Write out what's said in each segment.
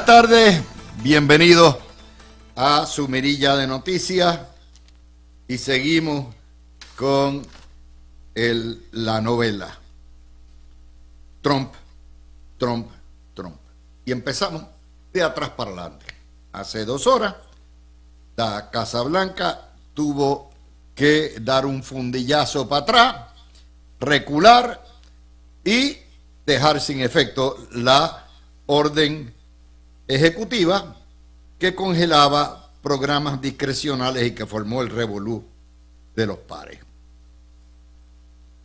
tardes, bienvenidos a su mirilla de noticias y seguimos con la novela Trump. Y empezamos de atrás para adelante. Hace 2 horas, la Casa Blanca tuvo que dar un fundillazo para atrás, recular y dejar sin efecto la orden ejecutiva que congelaba programas discrecionales y que formó el revolú de los pares.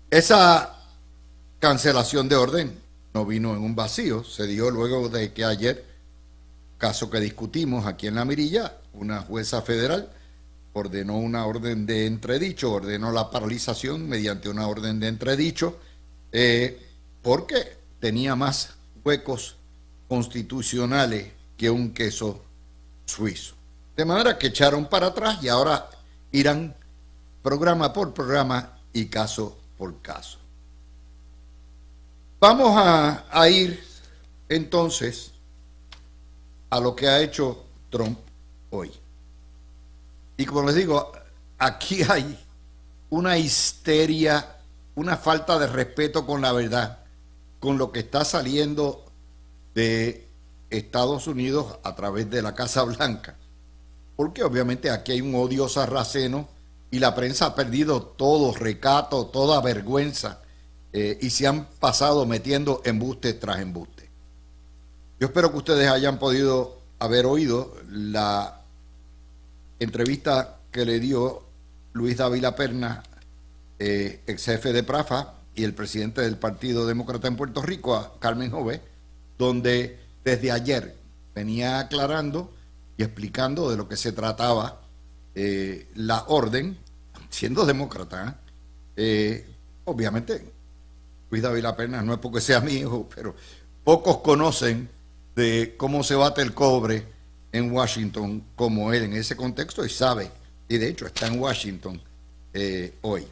Esa cancelación de orden no vino en un vacío, se dio luego de que ayer, caso que discutimos aquí en la mirilla, una jueza federal ordenó una orden de entredicho, ordenó la paralización mediante una orden de entredicho, porque tenía más huecos constitucionales que un queso suizo. De manera que echaron para atrás y ahora irán programa por programa y caso por caso. Vamos a ir entonces a lo que ha hecho Trump hoy. Y como les digo, aquí hay una histeria, una falta de respeto con la verdad, con lo que está saliendo de Estados Unidos a través de la Casa Blanca. Porque obviamente aquí hay un odio sarraceno y la prensa ha perdido todo recato, toda vergüenza y se han pasado metiendo embuste tras embuste. Yo espero que ustedes hayan podido haber oído la entrevista que le dio Luis Dávila Perna, ex jefe de PRAFA y el presidente del Partido Demócrata en Puerto Rico, a Carmen Jové, donde desde ayer venía aclarando y explicando de lo que se trataba la orden, siendo demócrata. Obviamente, Luis Dávila Perna no es porque sea mi hijo, pero pocos conocen de cómo se bate el cobre en Washington como él en ese contexto y sabe, y de hecho está en Washington hoy.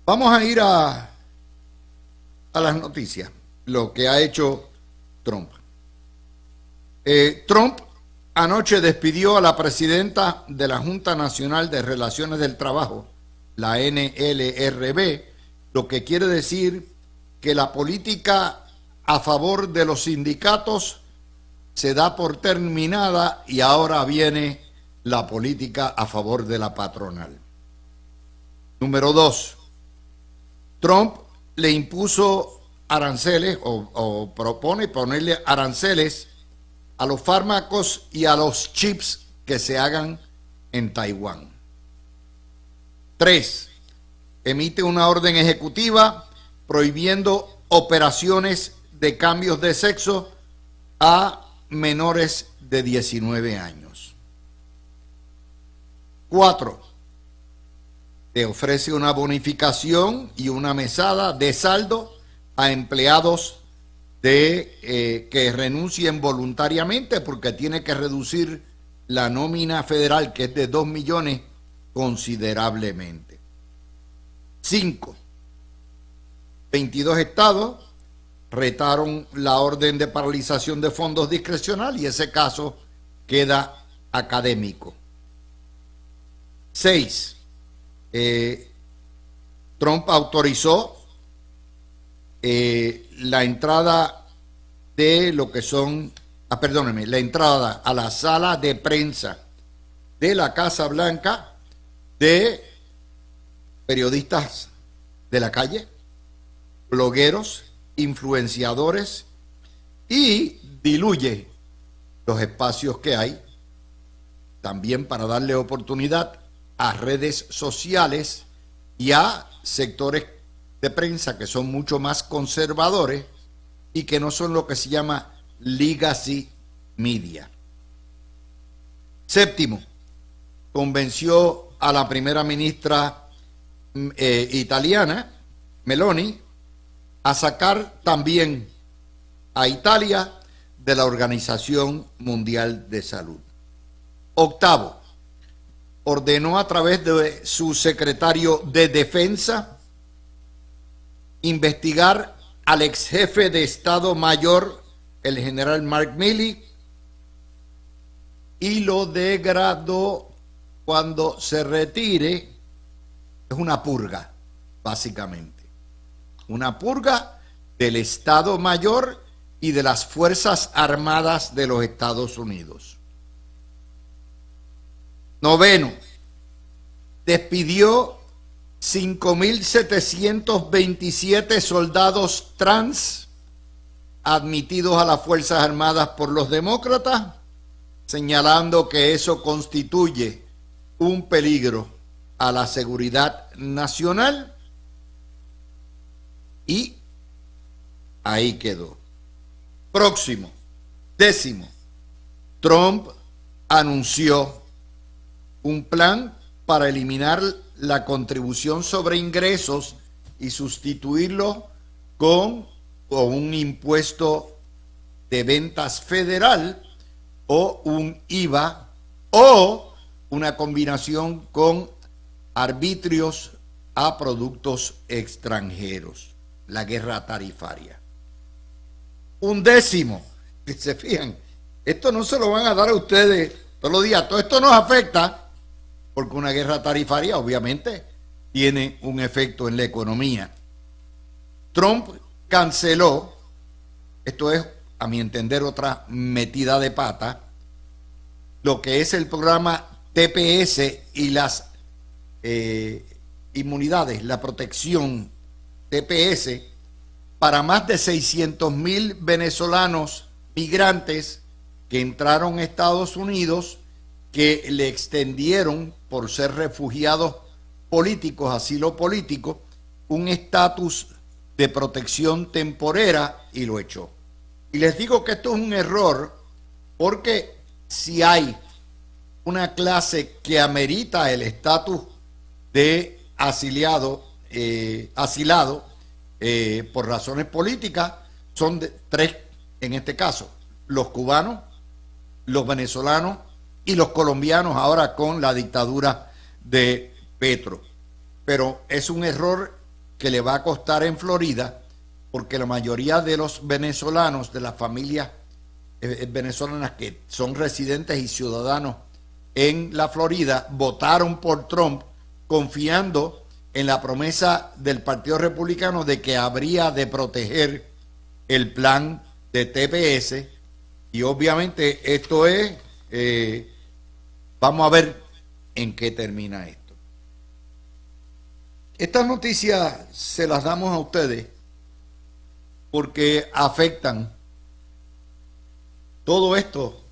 Vamos a ir a las noticias, lo que ha hecho Trump. Trump anoche despidió a la presidenta de la Junta Nacional de Relaciones del Trabajo, la NLRB, lo que quiere decir que la política a favor de los sindicatos se da por terminada y ahora viene la política a favor de la patronal. Número 2. Trump le impuso aranceles o propone ponerle aranceles a los fármacos y a los chips que se hagan en Taiwán. 3. Emite una orden ejecutiva prohibiendo operaciones de cambios de sexo a menores de 19 años. 4. Le ofrece una bonificación y una mesada de saldo a empleados que renuncien voluntariamente porque tiene que reducir la nómina federal, que es de 2 millones, considerablemente. 5. 22 estados retaron la orden de paralización de fondos discrecional y ese caso queda académico. 6. Trump autorizó la entrada de lo que son, la entrada a la sala de prensa de la Casa Blanca de periodistas de la calle, blogueros, influenciadores, y diluye los espacios que hay también para darle oportunidad a redes sociales y a sectores de prensa que son mucho más conservadores y que no son lo que se llama legacy media. 7. Convenció a la primera ministra italiana, Meloni, a sacar también a Italia de la Organización Mundial de Salud. 8. Ordenó a través de su secretario de Defensa investigar al ex jefe de Estado Mayor, el general Mark Milley, y lo degradó. Cuando se retire, es una purga, básicamente. Una purga del Estado Mayor y de las Fuerzas Armadas de los Estados Unidos. Noveno, despidió 5.727 soldados trans admitidos a las Fuerzas Armadas por los demócratas, señalando que eso constituye un peligro a la seguridad nacional, y ahí quedó. Próximo, décimo, Trump anunció un plan para eliminar la contribución sobre ingresos y sustituirlo con un impuesto de ventas federal o un IVA o una combinación con arbitrios a productos extranjeros, la guerra tarifaria. Un décimo, si se fijan, esto no se lo van a dar a ustedes todos los días, todo esto nos afecta porque una guerra tarifaria obviamente tiene un efecto en la economía. Trump canceló, esto es a mi entender otra metida de pata, lo que es el programa TPS y las inmunidades, la protección TPS para más de 600.000 venezolanos migrantes que entraron a Estados Unidos, que le extendieron por ser refugiados políticos, asilo político, un estatus de protección temporera, y lo echó. Y les digo que esto es un error porque si hay una clase que amerita el estatus de asilado por razones políticas, son tres en este caso: los cubanos, los venezolanos y los colombianos, ahora con la dictadura de Petro. Pero es un error que le va a costar en Florida, porque la mayoría de los venezolanos, de las familias venezolanas que son residentes y ciudadanos en la Florida, votaron por Trump confiando en la promesa del Partido Republicano de que habría de proteger el plan de TPS, y obviamente esto es, vamos a ver en qué termina esto. Estas noticias se las damos a ustedes porque afectan, todo esto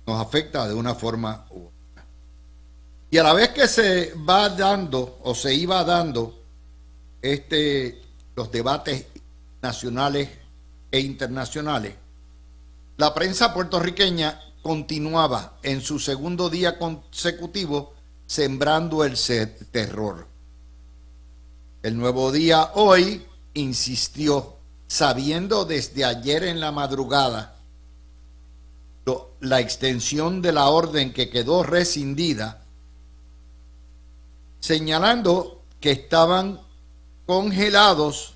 nos afecta de una forma u otra. Y a la vez que se va dando o se iba dando los debates nacionales e internacionales, la prensa puertorriqueña continuaba en su segundo día consecutivo sembrando el terror. El Nuevo Día hoy insistió, sabiendo desde ayer en la madrugada la extensión de la orden que quedó rescindida, señalando que estaban congelados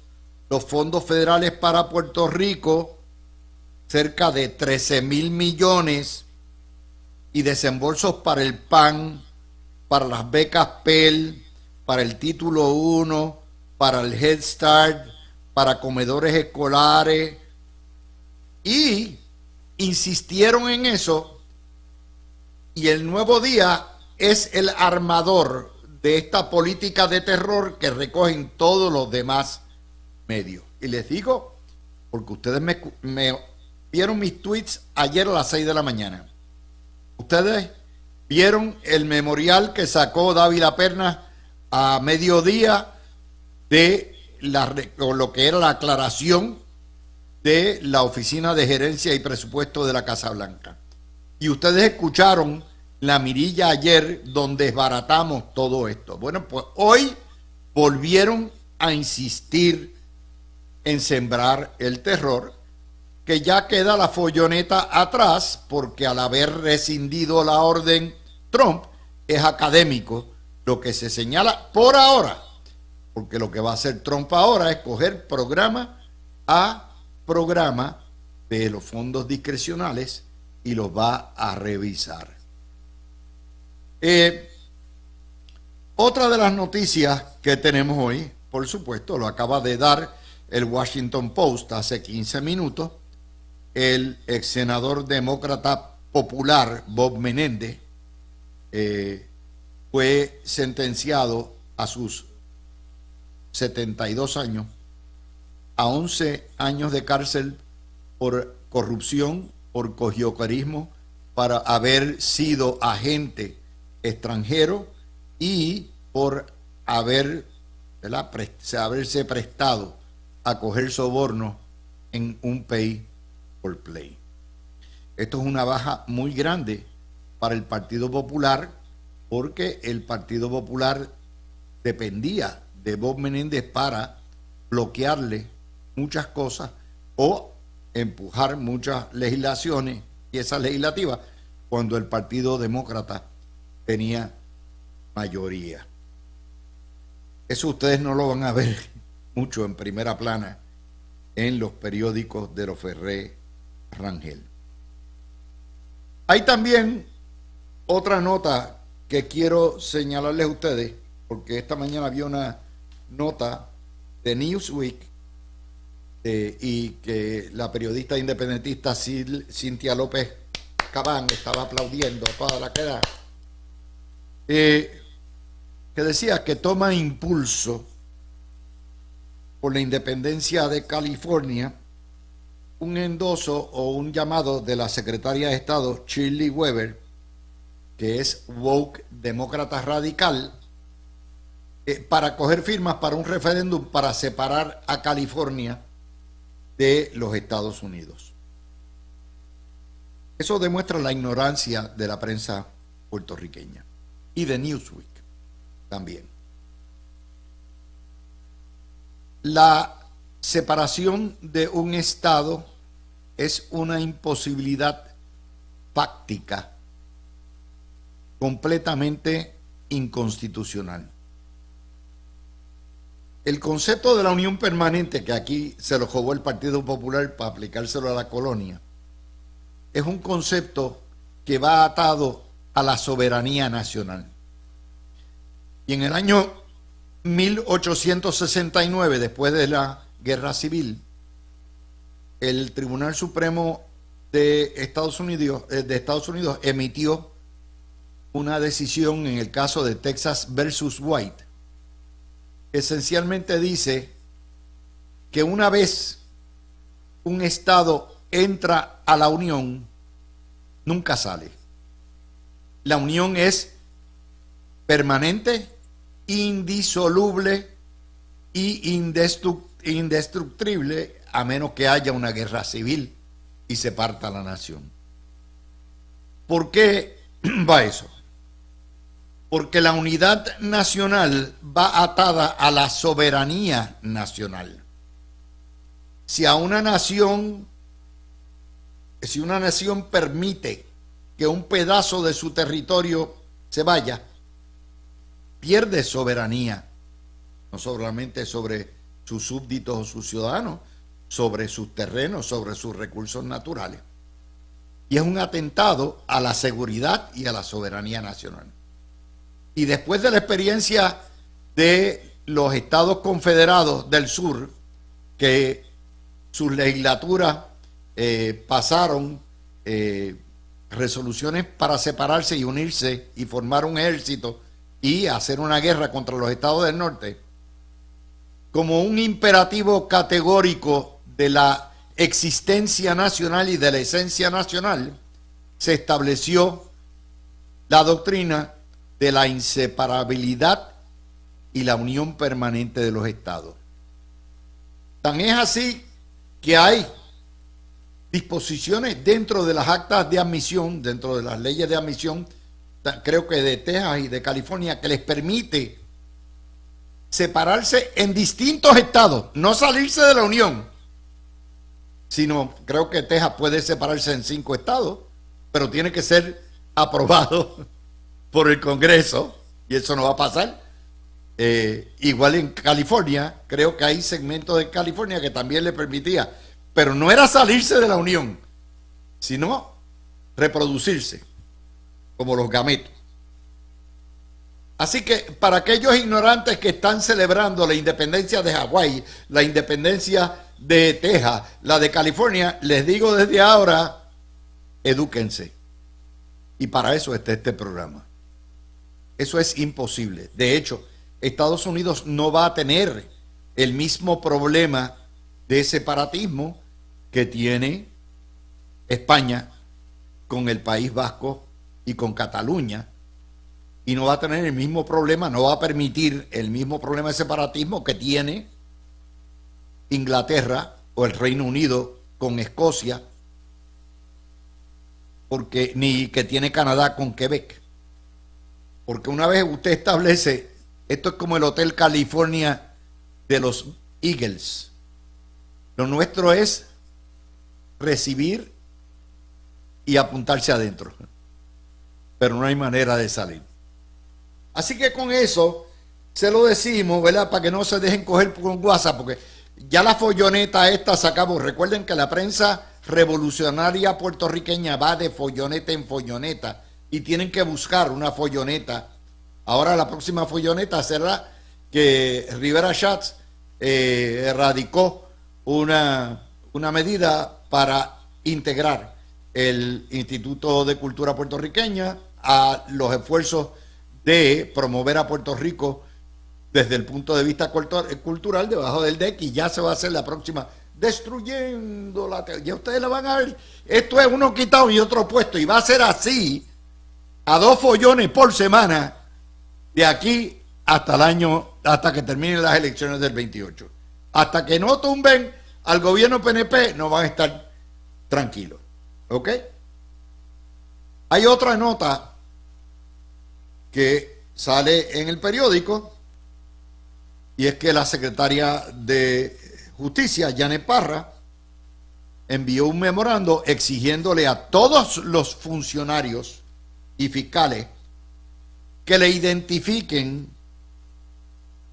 los fondos federales para Puerto Rico, cerca de 13.000 millones, y desembolsos para el PAN, para las becas Pell, para el Título 1, para el Head Start, para comedores escolares, y insistieron en eso, y el Nuevo Día es el armador de esta política de terror que recogen todos los demás medios. Y les digo, porque ustedes me vieron mis tweets ayer a las 6 de la mañana. Ustedes vieron el memorial que sacó Dávila Pernas a mediodía de lo que era la aclaración de la Oficina de Gerencia y Presupuesto de la Casa Blanca. Y ustedes escucharon la mirilla ayer donde desbaratamos todo esto. Bueno, pues hoy volvieron a insistir en sembrar el terror, que ya queda la folloneta atrás, porque al haber rescindido la orden Trump, es académico lo que se señala por ahora, porque lo que va a hacer Trump ahora es coger programa a programa de los fondos discrecionales y los va a revisar. Eh, Otra de las noticias que tenemos hoy, por supuesto, lo acaba de dar el Washington Post hace 15 minutos, el ex senador demócrata popular Bob Menéndez fue sentenciado a sus 72 años a 11 años de cárcel por corrupción, por cogioquerismo, para haber sido agente extranjero y por haberse prestado a coger sobornos en un pay for play. Esto es una baja muy grande para el Partido Popular, porque el Partido Popular dependía de Bob Menéndez para bloquearle muchas cosas o empujar muchas legislaciones, piezas legislativas, cuando el Partido Demócrata tenía mayoría. Eso ustedes no lo van a ver mucho en primera plana en los periódicos de los Ferré Rangel. Hay también otra nota que quiero señalarles a ustedes, porque esta mañana había una nota de Newsweek y que la periodista independentista Cintia López Cabán estaba aplaudiendo toda la queda, que decía que toma impulso por la independencia de California un endoso o un llamado de la secretaria de Estado Shirley Weber, que es woke demócrata radical, para coger firmas para un referéndum para separar a California de los Estados Unidos. Eso demuestra la ignorancia de la prensa puertorriqueña y de Newsweek también. La separación de un Estado es una imposibilidad fáctica completamente inconstitucional. El concepto de la unión permanente, que aquí se lo jugó el Partido Popular para aplicárselo a la colonia, es un concepto que va atado a la soberanía nacional. Y en el año 1869, después de la Guerra Civil, el Tribunal Supremo de Estados Unidos emitió una decisión en el caso de Texas versus White. Esencialmente dice que una vez un Estado entra a la Unión, nunca sale. La Unión es permanente, indisoluble y indestructible, a menos que haya una guerra civil y se parta la nación. ¿Por qué va eso? Porque la unidad nacional va atada a la soberanía nacional. Si una nación permite que un pedazo de su territorio se vaya, pierde soberanía, no solamente sobre sus súbditos o sus ciudadanos, sobre sus terrenos, sobre sus recursos naturales. Y es un atentado a la seguridad y a la soberanía nacional. Y después de la experiencia de los estados confederados del sur, que sus legislaturas pasaron resoluciones para separarse y unirse y formar un ejército y hacer una guerra contra los estados del norte, como un imperativo categórico de la existencia nacional y de la esencia nacional, se estableció la doctrina de la inseparabilidad y la unión permanente de los estados. Tan es así que hay disposiciones dentro de las actas de admisión, dentro de las leyes de admisión, creo que de Texas y de California, que les permite separarse en distintos estados, no salirse de la unión, sino creo que Texas puede separarse en 5 estados, pero tiene que ser aprobado por el Congreso, y eso no va a pasar. Igual en California, creo que hay segmentos de California que también le permitía, pero no era salirse de la unión, sino reproducirse, como los gametos. Así que para aquellos ignorantes que están celebrando la independencia de Hawái, la independencia de Texas, la de California, les digo desde ahora, edúquense. Y para eso está este programa. Eso es imposible. De hecho, Estados Unidos no va a tener el mismo problema de separatismo que tiene España con el País Vasco y con Cataluña, y no va a tener el mismo problema, no va a permitir el mismo problema de separatismo que tiene Inglaterra o el Reino Unido con Escocia, porque ni que tiene Canadá con Quebec. Porque una vez usted establece, esto es como el Hotel California de los Eagles. Lo nuestro es recibir y apuntarse adentro, pero no hay manera de salir. Así que con eso se lo decimos, ¿verdad? Para que no se dejen coger con WhatsApp, porque ya la folloneta esta se acabó. Recuerden que la prensa revolucionaria puertorriqueña va de folloneta en folloneta y tienen que buscar una folloneta. Ahora la próxima folloneta será que Rivera Schatz radicó una medida para integrar el Instituto de Cultura Puertorriqueña a los esfuerzos de promover a Puerto Rico desde el punto de vista cultural debajo del DEC, y ya se va a hacer la próxima destruyendo la tele. Ya ustedes la van a ver. Esto es uno quitado y otro puesto, y va a ser así a 2 follones por semana de aquí hasta el año, hasta que terminen las elecciones del 28. Hasta que no tumben al gobierno PNP, no van a estar tranquilos. ¿Ok? Hay otra nota que sale en el periódico, y es que la secretaria de Justicia, Janet Parra, envió un memorando exigiéndole a todos los funcionarios y fiscales que le identifiquen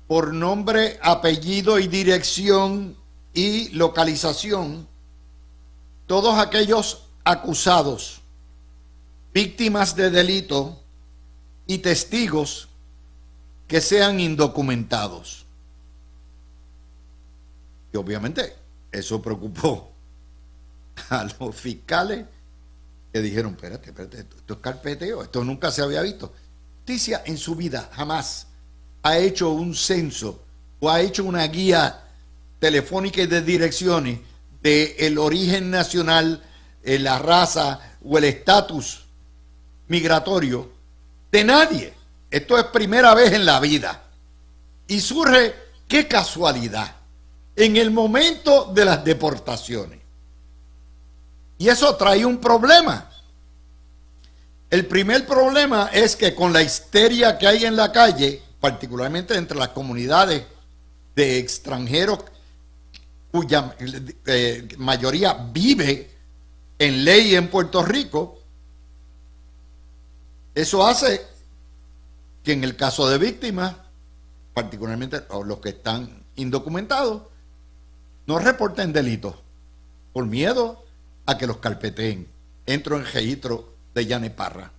por nombre, apellido y dirección y localización todos aquellos acusados, víctimas de delito y testigos que sean indocumentados. Y obviamente eso preocupó a los fiscales, que dijeron, espérate, esto es carpeteo, esto nunca se había visto. Justicia en su vida jamás ha hecho un censo o ha hecho una guía telefónica y de direcciones del origen nacional, la raza o el estatus migratorio de nadie. Esto es primera vez en la vida. Y surge, qué casualidad, en el momento de las deportaciones. Y eso trae un problema. El primer problema es que con la histeria que hay en la calle, particularmente entre las comunidades de extranjeros cuya mayoría vive en ley en Puerto Rico, eso hace que en el caso de víctimas, particularmente los que están indocumentados, no reporten delitos por miedo a que los carpeteen. Entro en registro de Janet Parra.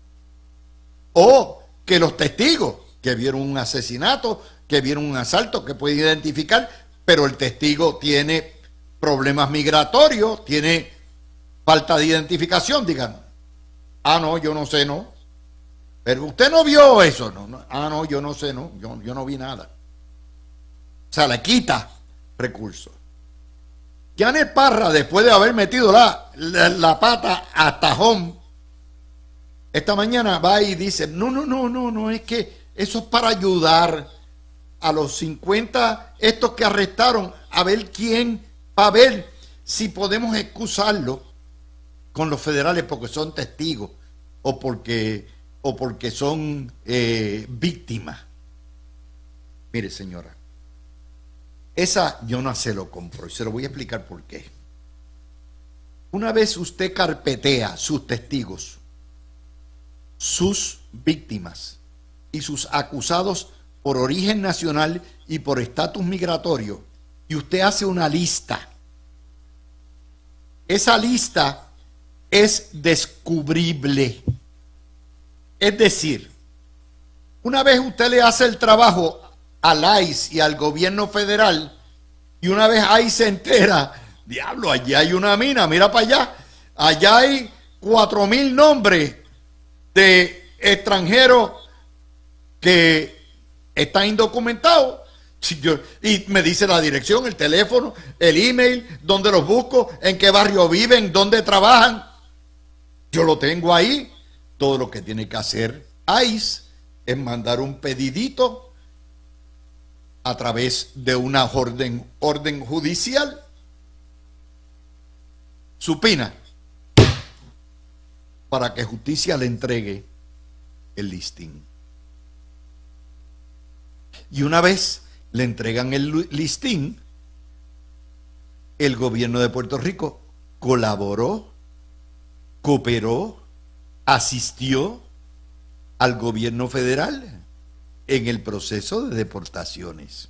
O que los testigos que vieron un asesinato, que vieron un asalto, que pueden identificar, pero el testigo tiene problemas migratorios, tiene falta de identificación, digan, ah, no, yo no sé, no. Pero usted no vio eso, no. Ah, no, yo no sé, no, yo no vi nada. O sea, le quita recursos. Janet Parra, después de haber metido la pata a tajón, esta mañana va y dice, no, es que eso es para ayudar a los 50 estos que arrestaron, a ver quién, para ver si podemos excusarlo con los federales porque son testigos o porque son víctimas. Mire, señora, esa yo no se lo compro y se lo voy a explicar por qué. Una vez usted carpetea sus testigos, sus víctimas y sus acusados por origen nacional y por estatus migratorio, y usted hace una lista, esa lista es descubrible. Es decir, Una vez usted le hace el trabajo al ICE y al gobierno federal, y una vez ICE se entera, diablo, allí hay una mina, mira para allá, allá hay 4,000 nombres de extranjeros que están indocumentados. Y me dice la dirección, el teléfono, el email, dónde los busco, en qué barrio viven, dónde trabajan. Yo lo tengo ahí. Todo lo que tiene que hacer ICE es mandar un pedidito a través de una orden judicial, supina, para que justicia le entregue el listín. Y una vez le entregan el listín, el gobierno de Puerto Rico colaboró, cooperó, asistió al gobierno federal en el proceso de deportaciones.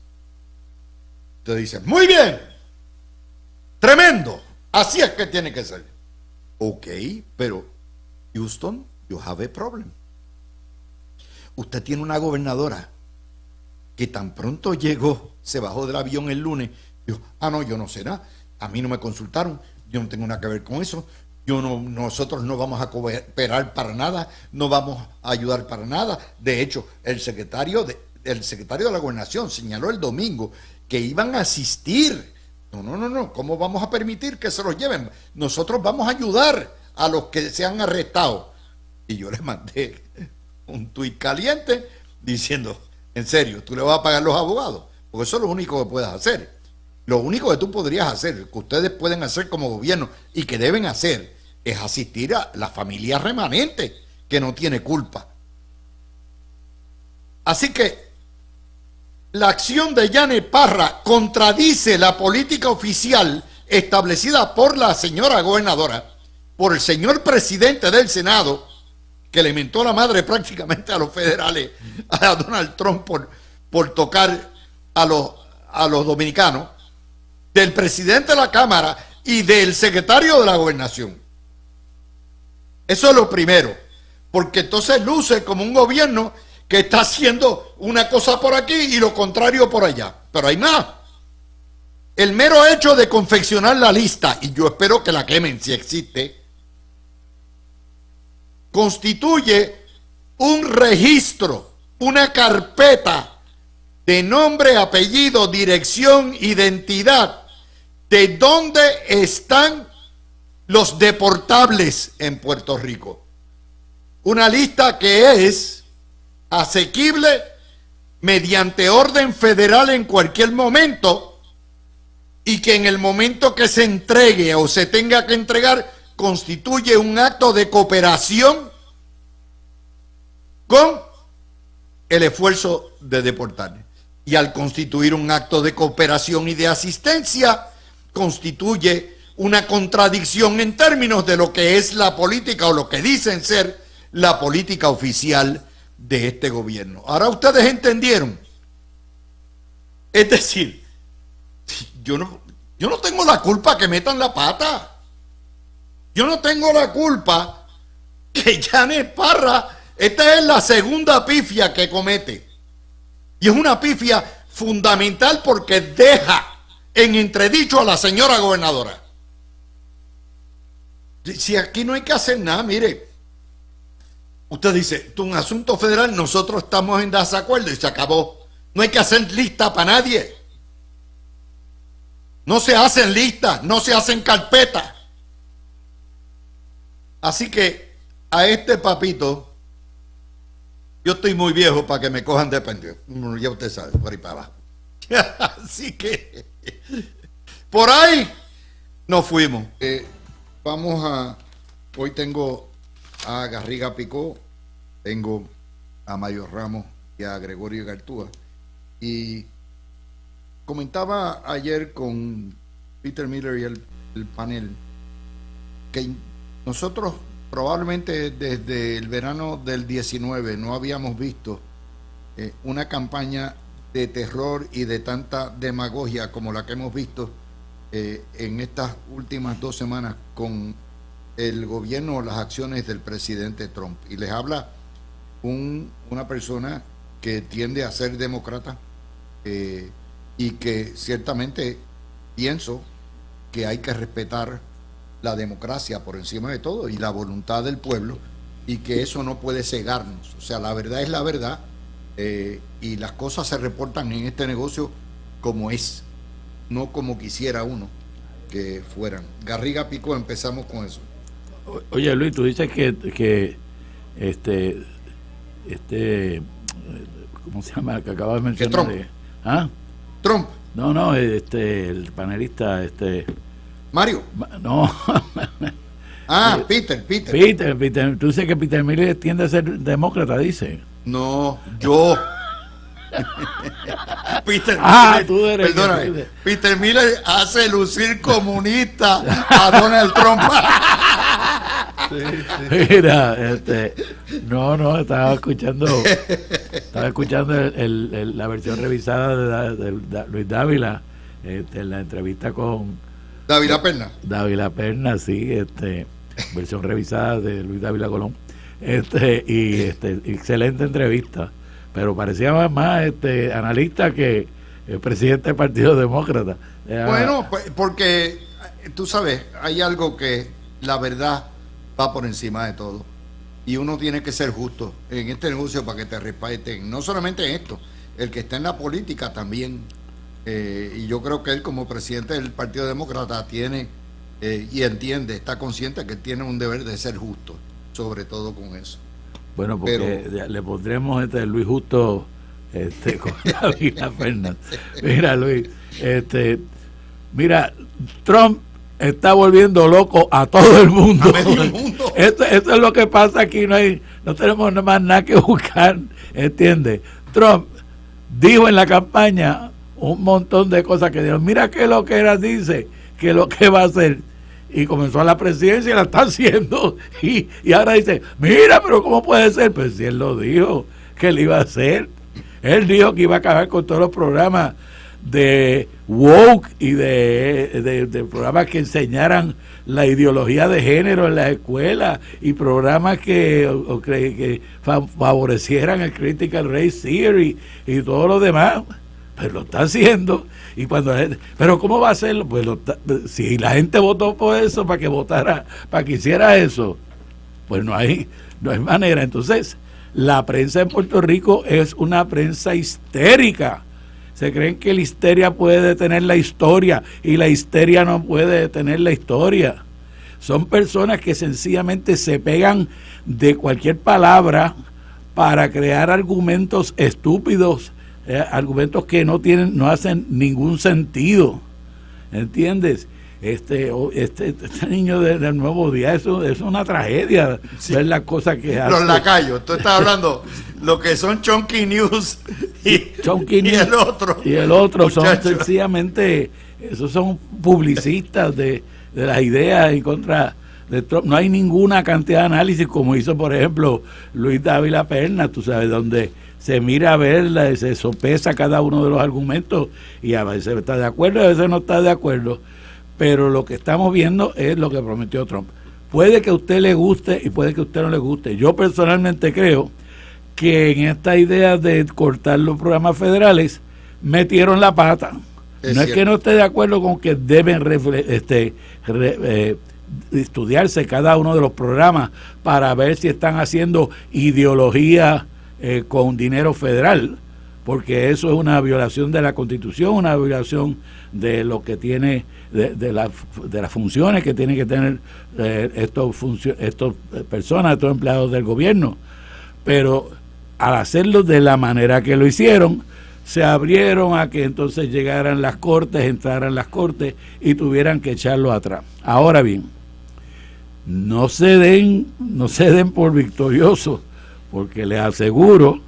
Entonces dicen, muy bien, tremendo, así es que tiene que ser. Ok, pero Houston, you have a problem. Usted tiene una gobernadora que tan pronto llegó, se bajó del avión el lunes, dijo, no, yo no sé nada, a mí no me consultaron, yo no tengo nada que ver con eso, nosotros no vamos a cooperar para nada, no vamos a ayudar para nada. De hecho, el secretario de la Gobernación señaló el domingo que iban a asistir. No, ¿cómo vamos a permitir que se los lleven? Nosotros vamos a ayudar a los que se han arrestado. Y yo les mandé un tuit caliente diciendo, en serio, ¿tú le vas a pagar los abogados? Porque eso es lo único que puedes hacer. Lo único que tú podrías hacer, que ustedes pueden hacer como gobierno y que deben hacer, es asistir a la familia remanente que no tiene culpa. Así que la acción de Janet Parra contradice la política oficial establecida por la señora gobernadora, por el señor presidente del Senado, que le mentó la madre prácticamente a los federales, a Donald Trump por tocar a los dominicanos, del presidente de la Cámara y del secretario de la Gobernación. Eso es lo primero, porque entonces luce como un gobierno que está haciendo una cosa por aquí y lo contrario por allá. Pero hay más. El mero hecho de confeccionar la lista, y yo espero que la quemen si existe, constituye un registro, una carpeta de nombre, apellido, dirección, identidad, de dónde están los deportables en Puerto Rico. Una lista que es asequible mediante orden federal en cualquier momento y que en el momento que se entregue o se tenga que entregar constituye un acto de cooperación con el esfuerzo de deportar. Y al constituir un acto de cooperación y de asistencia, constituye una contradicción en términos de lo que es la política o lo que dicen ser la política oficial de este gobierno. Ahora ustedes entendieron. Es decir, yo no tengo la culpa que metan la pata. Yo no tengo la culpa que Janet Parra, esta es la segunda pifia que comete. Y es una pifia fundamental porque deja en entredicho a la señora gobernadora. Si aquí no hay que hacer nada, mire, usted dice, un asunto federal, nosotros estamos en desacuerdo y se acabó. No hay que hacer lista para nadie. No se hacen listas, no se hacen carpetas. Así que a este papito, yo estoy muy viejo para que me cojan de pendejo. Ya usted sabe, por ahí para abajo. Así que por ahí nos fuimos. Hoy tengo a Garriga Picó, tengo a Mayo Ramos y a Gregorio Gartúa. Y comentaba ayer con Peter Miller y el panel que nosotros probablemente desde el verano del 19 no habíamos visto una campaña de terror y de tanta demagogia como la que hemos visto en estas últimas 2 semanas con el gobierno o las acciones del presidente Trump. Y les habla una persona que tiende a ser demócrata, y que ciertamente pienso que hay que respetar la democracia por encima de todo y la voluntad del pueblo, y que eso no puede cegarnos. O sea, la verdad es la verdad, y las cosas se reportan en este negocio como es, no como quisiera uno que fueran. Garriga Pico, empezamos con eso. Oye, Luis, tú dices que ¿cómo se llama? Que acabas de mencionar. Trump. ¿Ah? Trump. No, el panelista, Mario. No. Peter. Tú dices que Peter Miller tiende a ser demócrata, dice. No, yo. Peter Miller, tú eres. perdóname, Peter Miller hace lucir comunista a Donald Trump. Sí. Mira, estaba escuchando la versión revisada de Luis Dávila, en la entrevista con Dávila Perna, sí, versión revisada de Luis Dávila Colón, excelente entrevista, pero parecía más analista que el presidente del Partido Demócrata. Bueno, pues, porque tú sabes, hay algo que la verdad va por encima de todo, y uno tiene que ser justo en este negocio para que te respeten, no solamente en esto, el que está en la política también, y yo creo que él, como presidente del Partido Demócrata, tiene y entiende, está consciente que tiene un deber de ser justo, sobre todo con eso. Bueno, porque le pondremos Luis Justo con Dávila Fernández. Mira, Luis, mira, Trump está volviendo loco a todo el mundo. A medio mundo. Esto es lo que pasa aquí, no tenemos más nada que buscar, ¿entiendes? Trump dijo en la campaña un montón de cosas que dijeron, mira qué lo que era, dice, que lo que va a hacer. Y comenzó a la presidencia y la está haciendo. Y ahora dice, mira, pero ¿cómo puede ser? Pues si él lo dijo, que él iba a hacer. Él dijo que iba a acabar con todos los programas de woke y de programas que enseñaran la ideología de género en las escuelas, y programas que favorecieran el critical race theory y todo lo demás. Pero lo está haciendo. Y pero ¿cómo va a hacerlo? Pues si la gente votó por eso, para que hiciera eso, pues no hay manera. Entonces, la prensa en Puerto Rico es una prensa histérica. Se creen que la histeria puede detener la historia, y la histeria no puede detener la historia. Son personas que sencillamente se pegan de cualquier palabra para crear argumentos estúpidos, argumentos que no hacen ningún sentido, ¿entiendes? Este niño del Nuevo Día, eso es una tragedia, sí. Ver las cosas que hace. Los lacayos, tú estás hablando lo que son Chunky News y el otro son sencillamente, esos son publicistas de las ideas en contra de Trump. No hay ninguna cantidad de análisis como hizo, por ejemplo, Luis Dávila Perna, tú sabes, donde se mira a ver, se sopesa cada uno de los argumentos, y a veces está de acuerdo y a veces no está de acuerdo, pero lo que estamos viendo es lo que prometió Trump. Puede que a usted le guste y puede que a usted no le guste. Yo personalmente creo que en esta idea de cortar los programas federales metieron la pata. No es que no esté de acuerdo con que deben estudiarse cada uno de los programas para ver si están haciendo ideología con dinero federal, porque eso es una violación de la Constitución, una violación de lo que tiene, de las funciones que tienen que tener estos personas, estos empleados del gobierno. Pero al hacerlo de la manera que lo hicieron, se abrieron a que entonces llegaran las cortes, entraran las cortes y tuvieran que echarlo atrás. Ahora bien, no se den por victoriosos, porque les aseguro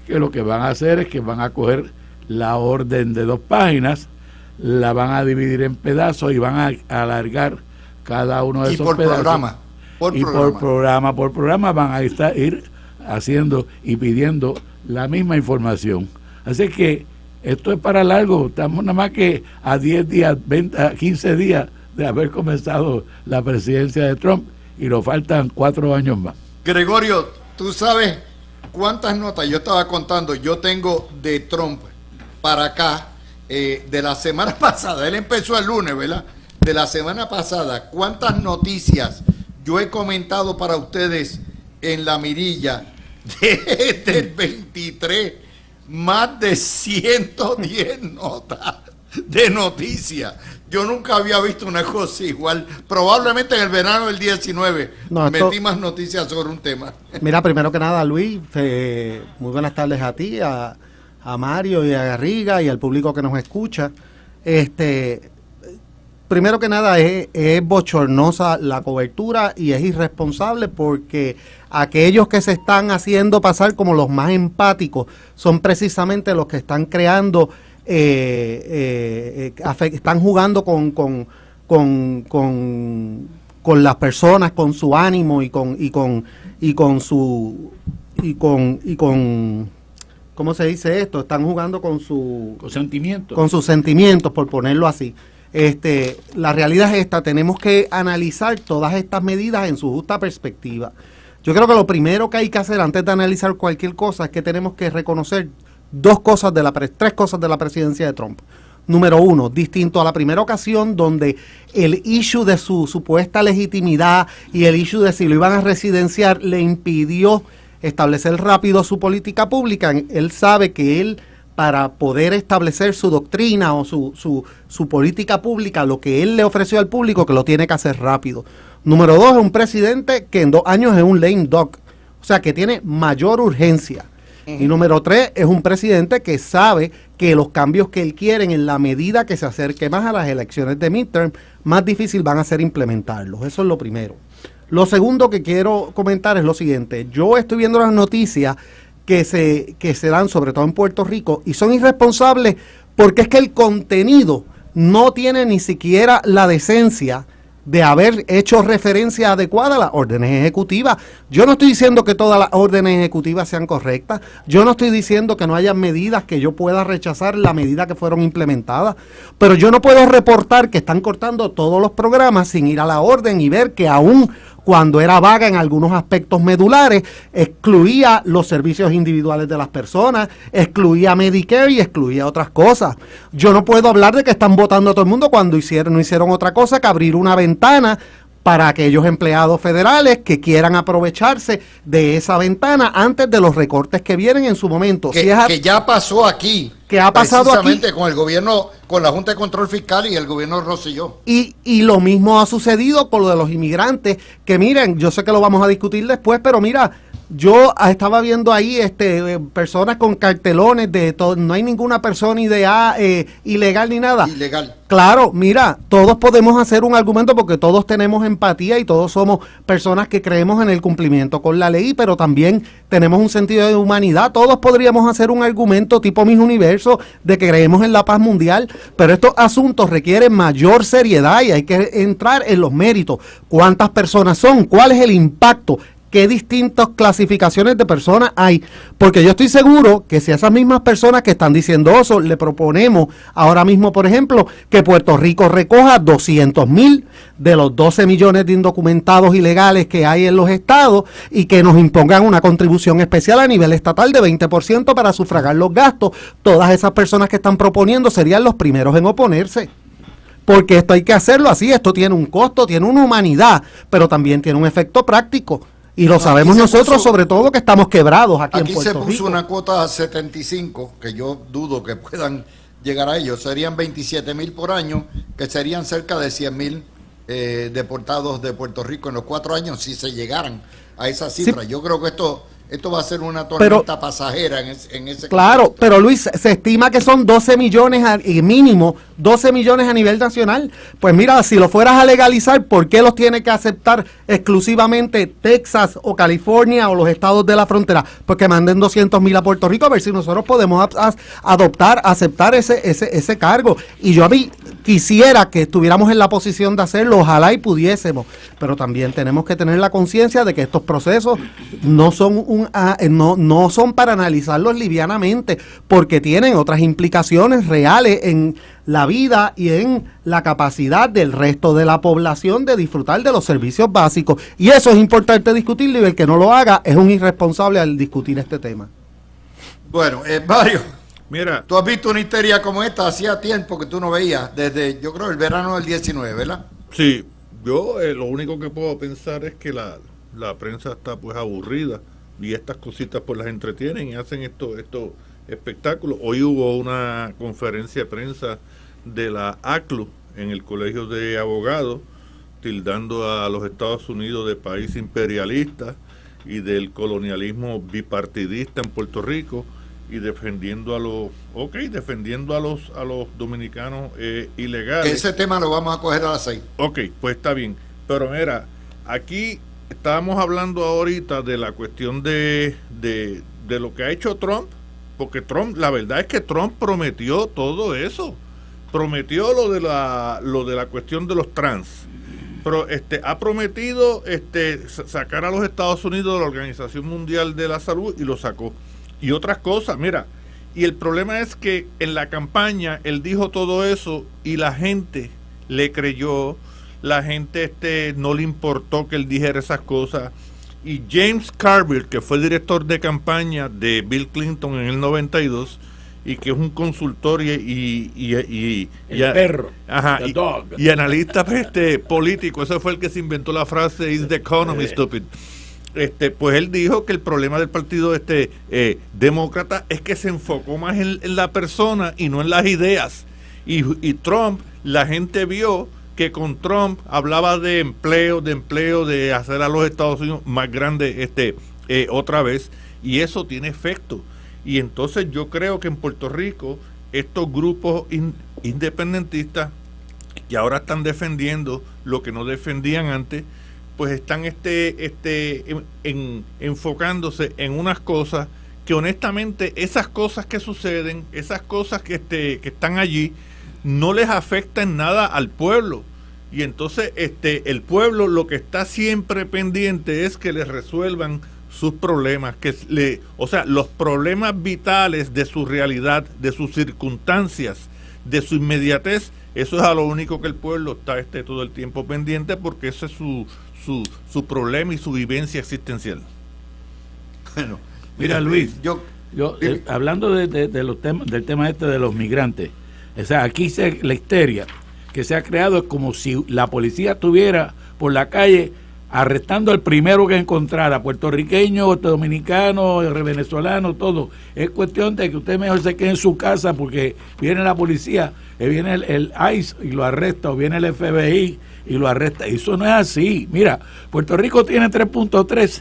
que lo que van a hacer es que van a coger la orden de 2 páginas, la van a dividir en pedazos y van a alargar cada uno de esos pedazos. Por programa van a ir haciendo y pidiendo la misma información. Así que esto es para largo. Estamos nada más que a 10 días, 15 días de haber comenzado la presidencia de Trump, y nos faltan 4 años más. Gregorio, tú sabes ¿cuántas notas? Yo estaba contando, yo tengo de Trump para acá, de la semana pasada, él empezó el lunes, ¿verdad? De la semana pasada, ¿cuántas noticias yo he comentado para ustedes en la mirilla desde el 23? Más de 110 notas de noticias. Yo nunca había visto una cosa igual. Probablemente en el verano del 19 metí más noticias sobre un tema. Mira, primero que nada, Luis, muy buenas tardes a ti, a Mario y a Garriga y al público que nos escucha. Primero que nada, es bochornosa la cobertura y es irresponsable porque aquellos que se están haciendo pasar como los más empáticos son precisamente los que están creando, están jugando con las personas, con su ánimo y con ¿cómo se dice esto? Están jugando con sus sentimientos, por ponerlo así. La realidad es esta, tenemos que analizar todas estas medidas en su justa perspectiva. Yo creo que lo primero que hay que hacer antes de analizar cualquier cosa es que tenemos que reconocer tres cosas de la presidencia de Trump. Número uno, distinto a la primera ocasión donde el issue de su supuesta legitimidad y el issue de si lo iban a residenciar le impidió establecer rápido su política pública. Él sabe que él, para poder establecer su doctrina o su política pública, lo que él le ofreció al público, que lo tiene que hacer rápido. Número dos, es un presidente que en 2 años es un lame duck, o sea, que tiene mayor urgencia. Y número tres, es un presidente que sabe que los cambios que él quiere, en la medida que se acerque más a las elecciones de midterm, más difícil van a ser implementarlos. Eso es lo primero. Lo segundo que quiero comentar es lo siguiente. Yo estoy viendo las noticias que se dan sobre todo en Puerto Rico y son irresponsables porque es que el contenido no tiene ni siquiera la decencia de haber hecho referencia adecuada a las órdenes ejecutivas. Yo no estoy diciendo que todas las órdenes ejecutivas sean correctas, yo no estoy diciendo que no haya medidas que yo pueda rechazar la medida que fueron implementadas, pero yo no puedo reportar que están cortando todos los programas sin ir a la orden y ver que aún cuando era vaga en algunos aspectos medulares, excluía los servicios individuales de las personas, excluía Medicare y excluía otras cosas. Yo no puedo hablar de que están votando a todo el mundo cuando no hicieron otra cosa que abrir una ventana para aquellos empleados federales que quieran aprovecharse de esa ventana antes de los recortes que vienen en su momento. Que ya pasó aquí. Que ha pasado precisamente aquí. Con el gobierno, con la Junta de Control Fiscal y el gobierno Rosselló. Y lo mismo ha sucedido con lo de los inmigrantes, que miren, yo sé que lo vamos a discutir después, pero mira, yo estaba viendo ahí personas con cartelones de todo, no hay ninguna persona ilegal ni nada. Ilegal. Claro, mira, todos podemos hacer un argumento porque todos tenemos empatía y todos somos personas que creemos en el cumplimiento con la ley, pero también tenemos un sentido de humanidad. Todos podríamos hacer un argumento tipo Miss Universo de que creemos en la paz mundial, pero estos asuntos requieren mayor seriedad y hay que entrar en los méritos. ¿Cuántas personas son? ¿Cuál es el impacto? ¿Qué distintas clasificaciones de personas hay? Porque yo estoy seguro que si a esas mismas personas que están diciendo eso, le proponemos ahora mismo, por ejemplo, que Puerto Rico recoja 200,000 de los 12 millones de indocumentados ilegales que hay en los estados y que nos impongan una contribución especial a nivel estatal de 20% para sufragar los gastos, todas esas personas que están proponiendo serían los primeros en oponerse. Porque esto hay que hacerlo así, esto tiene un costo, tiene una humanidad, pero también tiene un efecto práctico. Y lo sabemos nosotros, sobre todo que estamos quebrados aquí en Puerto Rico. Aquí se puso una cuota a 75, que yo dudo que puedan llegar a ello. Serían 27,000 por año, que serían cerca de 100,000 deportados de Puerto Rico en los 4 años, si se llegaran a esa cifra. Sí. Yo creo que esto va a ser una tormenta pasajera en ese Claro, contexto. Pero Luis, se estima que son 12 millones, mínimo 12 millones a nivel nacional. Pues mira, si lo fueras a legalizar, ¿por qué los tiene que aceptar exclusivamente Texas o California o los estados de la frontera? Pues que manden 200,000 a Puerto Rico a ver si nosotros podemos aceptar ese cargo. Y yo a mí quisiera que estuviéramos en la posición de hacerlo, ojalá y pudiésemos, pero también tenemos que tener la conciencia de que estos procesos no son para analizarlos livianamente, porque tienen otras implicaciones reales en la vida y en la capacidad del resto de la población de disfrutar de los servicios básicos. Y eso es importante discutirlo, y el que no lo haga es un irresponsable al discutir este tema. Bueno, Mario, mira, tú has visto una histeria como esta hacía tiempo que tú no veías, desde yo creo el verano del 19, ¿verdad? sí, yo lo único que puedo pensar es que la prensa está pues aburrida y estas cositas pues las entretienen y hacen estos espectáculos. Hoy hubo una conferencia de prensa de la ACLU en el Colegio de Abogados, tildando a los Estados Unidos de país imperialista y del colonialismo bipartidista en Puerto Rico, y defendiendo a los dominicanos ilegales. Que ese tema lo vamos a coger a las 6. Ok, pues está bien. Pero mira, aquí estábamos hablando ahorita de la cuestión de lo que ha hecho Trump, porque Trump, la verdad es que Trump prometió todo eso. Prometió lo de la cuestión de los trans. Pero ha prometido sacar a los Estados Unidos de la Organización Mundial de la Salud, y lo sacó. Y otras cosas, mira, y el problema es que en la campaña él dijo todo eso y la gente le creyó, la gente no le importó que él dijera esas cosas. Y James Carville, que fue director de campaña de Bill Clinton en el 92, y que es un consultor y perro, ajá, the dog, y analista político, ese fue el que se inventó la frase "Is the economy stupid". Pues él dijo que el problema del partido demócrata es que se enfocó más en la persona y no en las ideas. Y Trump, la gente vio que con Trump hablaba de empleo, de hacer a los Estados Unidos más grandes otra vez, y eso tiene efecto. Y entonces yo creo que en Puerto Rico estos grupos independentistas que ahora están defendiendo lo que no defendían antes, pues están enfocándose en unas cosas que honestamente esas cosas que suceden, esas cosas que están allí, no les afecta en nada al pueblo. Y entonces el pueblo lo que está siempre pendiente es que les resuelvan sus problemas, los problemas vitales de su realidad, de sus circunstancias, de su inmediatez. Eso es a lo único que el pueblo está todo el tiempo pendiente, porque ese es su problema y su vivencia existencial. Bueno, mira, Luis, yo hablando de los temas, del tema de los migrantes, o sea, aquí la histeria que se ha creado es como si la policía estuviera por la calle arrestando al primero que encontrara, puertorriqueño, dominicano, venezolano, todo. Es cuestión de que usted mejor se quede en su casa porque viene la policía, viene el ICE y lo arresta, o viene el FBI y lo arresta. Eso no es así. Mira, Puerto Rico tiene 3.3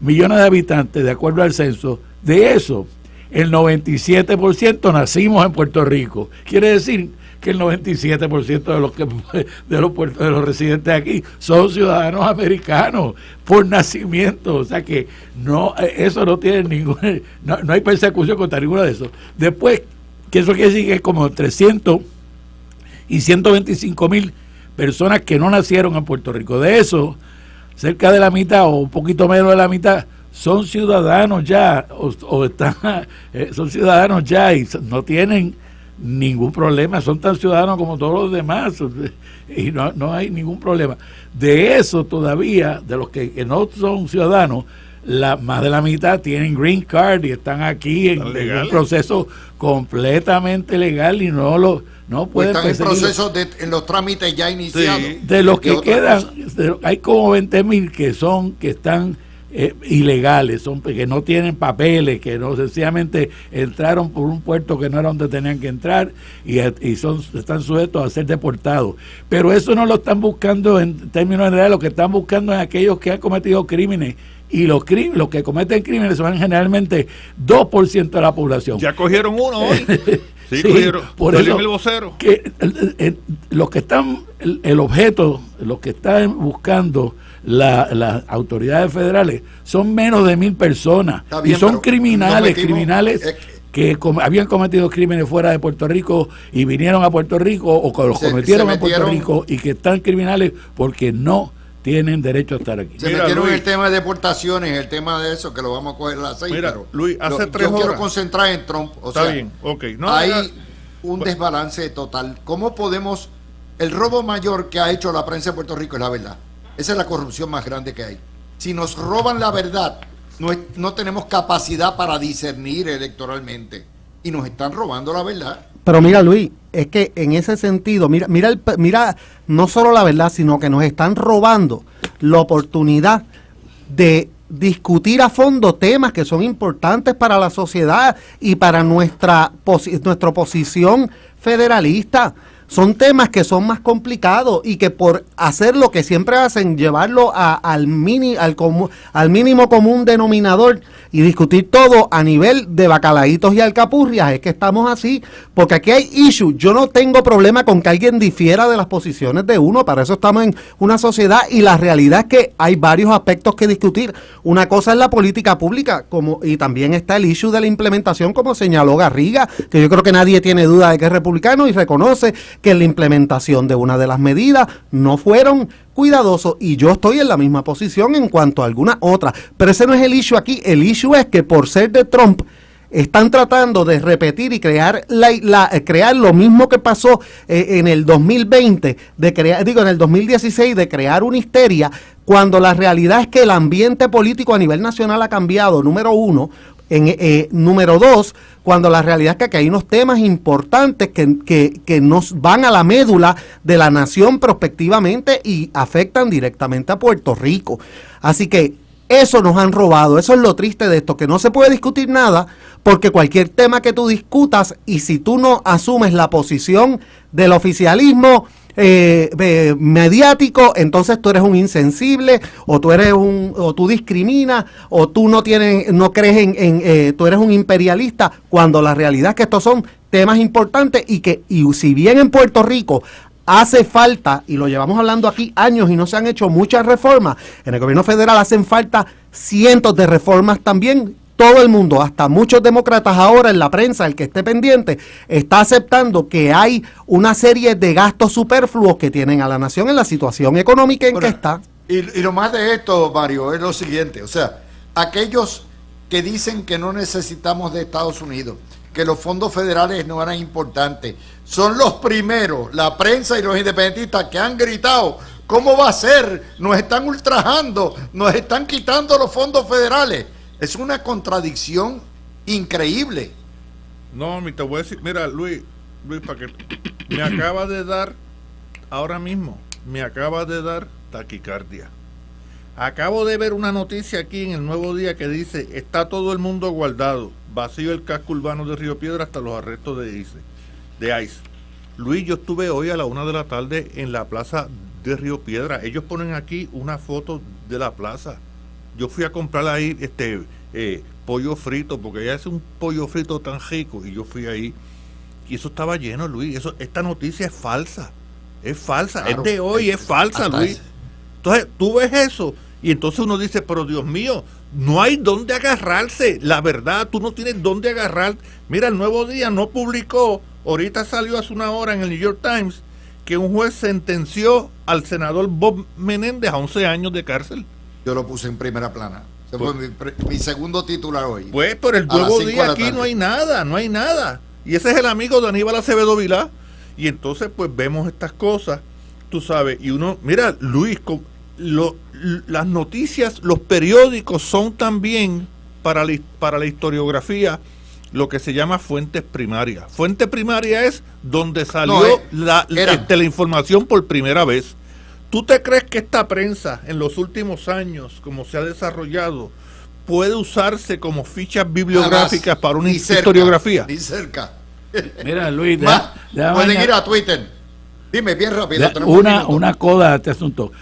millones de habitantes, de acuerdo al censo. De eso, el 97% nacimos en Puerto Rico. Quiere decir que el 97% de los residentes aquí son ciudadanos americanos por nacimiento. O sea que no, eso no tiene no hay persecución contra ninguno de esos. Después, que eso quiere decir que es como 300 y 125,000 personas que no nacieron en Puerto Rico. De eso, cerca de la mitad o un poquito menos de la mitad son ciudadanos ya, son ciudadanos ya y no tienen ningún problema, son tan ciudadanos como todos los demás y no hay ningún problema. De eso todavía, de los que no son ciudadanos, más de la mitad tienen green card y están aquí en un proceso completamente legal y no pueden están en proceso en los trámites ya iniciados. Sí. De los que quedan, hay como 20,000 que están ilegales, que no tienen papeles, que no sencillamente entraron por un puerto que no era donde tenían que entrar y están sujetos a ser deportados. Pero eso no lo están buscando en términos generales, lo que están buscando es aquellos que han cometido crímenes, y los que cometen crímenes son generalmente 2% de la población. Ya cogieron uno hoy. Sí, por eso, el vocero. Que los que están, el objeto, los que están buscando las autoridades federales son menos de 1,000 personas. Bien, y son criminales que habían cometido crímenes fuera de Puerto Rico y vinieron a Puerto Rico, o que los cometieron en Puerto Rico, y que están criminales porque no tienen derecho a estar aquí. Se metieron en el tema de deportaciones, el tema de eso, que lo vamos a coger a las 6. Mira, Luis, hace 3 horas. Yo quiero concentrar en Trump. Está bien, ok. Hay un desbalance total. ¿Cómo podemos? El robo mayor que ha hecho la prensa de Puerto Rico es la verdad. Esa es la corrupción más grande que hay. Si nos roban la verdad, no tenemos capacidad para discernir electoralmente. Y nos están robando la verdad. Pero mira, Luis, es que en ese sentido, mira no solo la verdad, sino que nos están robando la oportunidad de discutir a fondo temas que son importantes para la sociedad y para nuestra posición federalista. Son temas que son más complicados y que por hacer lo que siempre hacen, llevarlo al mínimo común denominador y discutir todo a nivel de bacalaitos y alcapurrias, es que estamos así, porque aquí hay issues. Yo no tengo problema con que alguien difiera de las posiciones de uno, para eso estamos en una sociedad, y la realidad es que hay varios aspectos que discutir. Una cosa es la política pública, y también está el issue de la implementación, como señaló Garriga, que yo creo que nadie tiene duda de que es republicano y reconoce que en la implementación de una de las medidas no fueron cuidadosos, y yo estoy en la misma posición en cuanto a alguna otra, pero ese no es el issue aquí. El issue es que por ser de Trump están tratando de repetir y crear crear lo mismo que pasó en el 2020, en el 2016, de crear una histeria, cuando la realidad es que el ambiente político a nivel nacional ha cambiado, número uno. Número dos, cuando la realidad es que aquí hay unos temas importantes que nos van a la médula de la nación prospectivamente y afectan directamente a Puerto Rico. Así que eso nos han robado, eso es lo triste de esto, que no se puede discutir nada, porque cualquier tema que tú discutas, y si tú no asumes la posición del oficialismo mediático, entonces tú eres un insensible, o tú discriminas, o tú no crees tú eres un imperialista, cuando la realidad es que estos son temas importantes y si bien en Puerto Rico hace falta, y lo llevamos hablando aquí años y no se han hecho muchas reformas, en el gobierno federal hacen falta cientos de reformas también. Todo el mundo, hasta muchos demócratas ahora en la prensa, el que esté pendiente, está aceptando que hay una serie de gastos superfluos que tienen a la nación en la situación económica en que está. Y lo más de esto, Mario, es lo siguiente. O sea, aquellos que dicen que no necesitamos de Estados Unidos, que los fondos federales no eran importantes, son los primeros, la prensa y los independentistas, que han gritado: ¿cómo va a ser? Nos están ultrajando, nos están quitando los fondos federales. Es una contradicción increíble. No, te voy a decir, mira, Luis, para que me acaba de dar, ahora mismo, taquicardia. Acabo de ver una noticia aquí en el Nuevo Día que dice: está todo el mundo guardado, vacío el casco urbano de Río Piedra hasta los arrestos de ICE. Luis, yo estuve hoy a la 1 de la tarde en la plaza de Río Piedra. Ellos ponen aquí una foto de la plaza. Yo fui a comprar ahí pollo frito, porque ella hace un pollo frito tan rico, y yo fui ahí y eso estaba lleno, Luis. Esta noticia es falsa, claro, es de hoy, es falsa, Luis. Entonces tú ves eso y entonces uno dice: pero Dios mío, no hay dónde agarrarse, la verdad, tú no tienes dónde agarrar. Mira, el Nuevo Día no publicó, ahorita salió hace una hora en el New York Times, que un juez sentenció al senador Bob Menéndez a 11 años de cárcel. Yo lo puse en primera plana. Ese fue mi segundo titular hoy. Pues, pero el Nuevo Día aquí no hay nada. Y ese es el amigo de Aníbal Acevedo Vilá. Y entonces, pues, vemos estas cosas, tú sabes, y uno, mira, Luis, las noticias, los periódicos son también para la historiografía lo que se llama fuentes primarias. Fuente primaria es donde salió la información por primera vez. ¿Tú te crees que esta prensa en los últimos años, como se ha desarrollado, puede usarse como fichas bibliográficas para una historiografía? Ni cerca. Mira, Luis, pueden ir a Twitter. Dime bien rápido. Una coda a este asunto.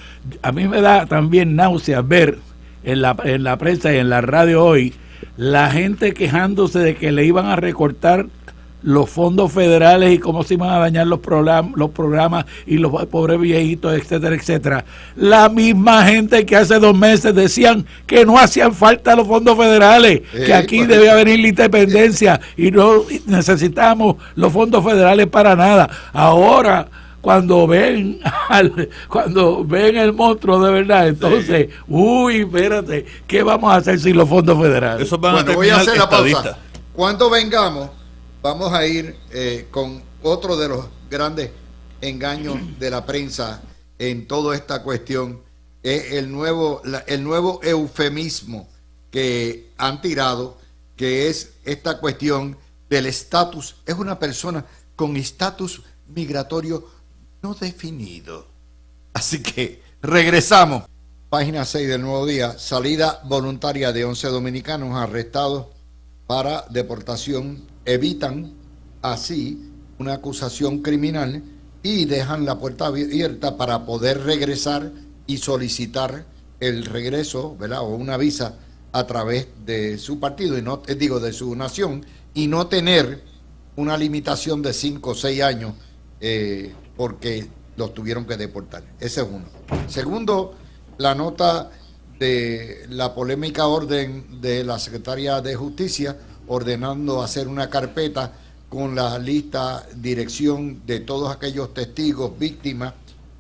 A mí me da también náusea ver en la prensa y en la radio hoy la gente quejándose de que le iban a recortar los fondos federales y cómo se iban a dañar los programas y los pobres viejitos, etcétera, etcétera. La misma gente que hace 2 meses decían que no hacían falta los fondos federales, que aquí debía venir la independencia y no necesitamos los fondos federales para nada. Ahora, cuando ven el monstruo de verdad, entonces, espérate, ¿qué vamos a hacer sin los fondos federales? Eso voy a hacer la pausa. Cuando vengamos, vamos a ir con otro de los grandes engaños de la prensa en toda esta cuestión es el nuevo eufemismo que han tirado, que es esta cuestión del estatus. Es una persona con estatus migratorio no definido. Así que regresamos. Página 6 del Nuevo Día. Salida voluntaria de 11 dominicanos arrestados para deportación. Evitan así una acusación criminal y dejan la puerta abierta para poder regresar y solicitar el regreso, ¿verdad?, o una visa a través de su partido, y no de su nación, y no tener una limitación de 5 o 6 años porque los tuvieron que deportar. Ese es uno. Segundo, la nota de la polémica orden de la Secretaría de Justicia ordenando hacer una carpeta con la lista, dirección de todos aquellos testigos, víctimas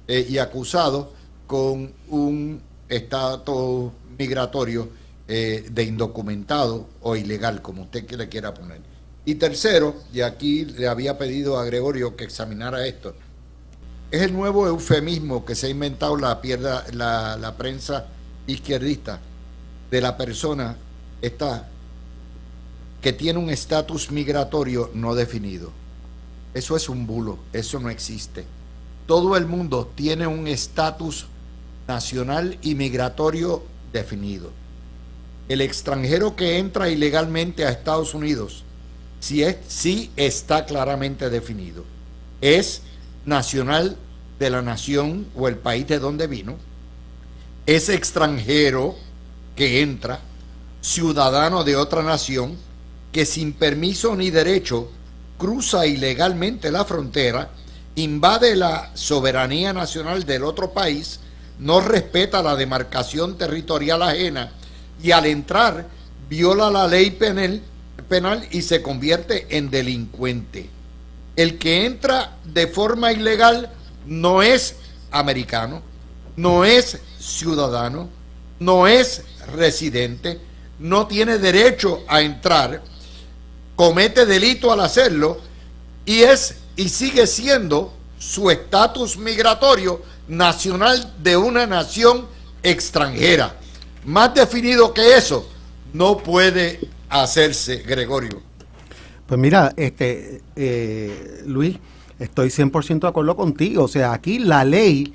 y acusados con un estatus migratorio de indocumentado o ilegal, como usted le quiera poner. Y tercero, y aquí le había pedido a Gregorio que examinara esto, es el nuevo eufemismo que se ha inventado la prensa izquierdista de la persona que tiene un estatus migratorio no definido. Eso es un bulo, eso no existe. Todo el mundo tiene un estatus nacional y migratorio definido. El extranjero que entra ilegalmente a Estados Unidos sí está claramente definido. Es nacional de la nación o el país de donde vino. Es extranjero que entra, ciudadano de otra nación, que sin permiso ni derecho cruza ilegalmente la frontera, invade la soberanía nacional del otro país, no respeta la demarcación territorial ajena y al entrar viola la ley penal y se convierte en delincuente. El que entra de forma ilegal no es americano, no es ciudadano, no es residente, no tiene derecho a entrar, comete delito al hacerlo y sigue siendo su estatus migratorio nacional de una nación extranjera. Más definido que eso no puede hacerse, Gregorio. Pues mira, Luis, estoy 100% de acuerdo contigo. O sea, aquí la ley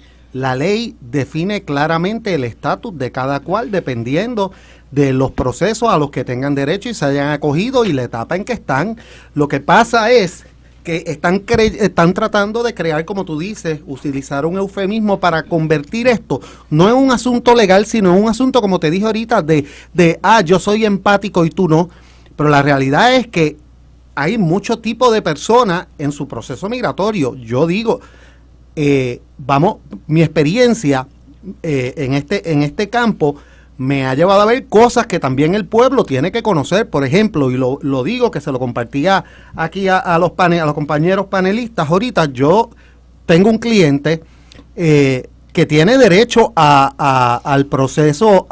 define claramente el estatus de cada cual dependiendo de los procesos a los que tengan derecho y se hayan acogido y la etapa en que están. Lo que pasa es que están tratando de crear, como tú dices, utilizar un eufemismo para convertir esto no en un asunto legal, sino en un asunto, como te dije ahorita, yo soy empático y tú no. Pero la realidad es que hay mucho tipo de personas en su proceso migratorio. Yo digo, mi experiencia en este campo me ha llevado a ver cosas que también el pueblo tiene que conocer. Por ejemplo, y lo digo, que se lo compartía aquí a los compañeros panelistas ahorita, yo tengo un cliente que tiene derecho al proceso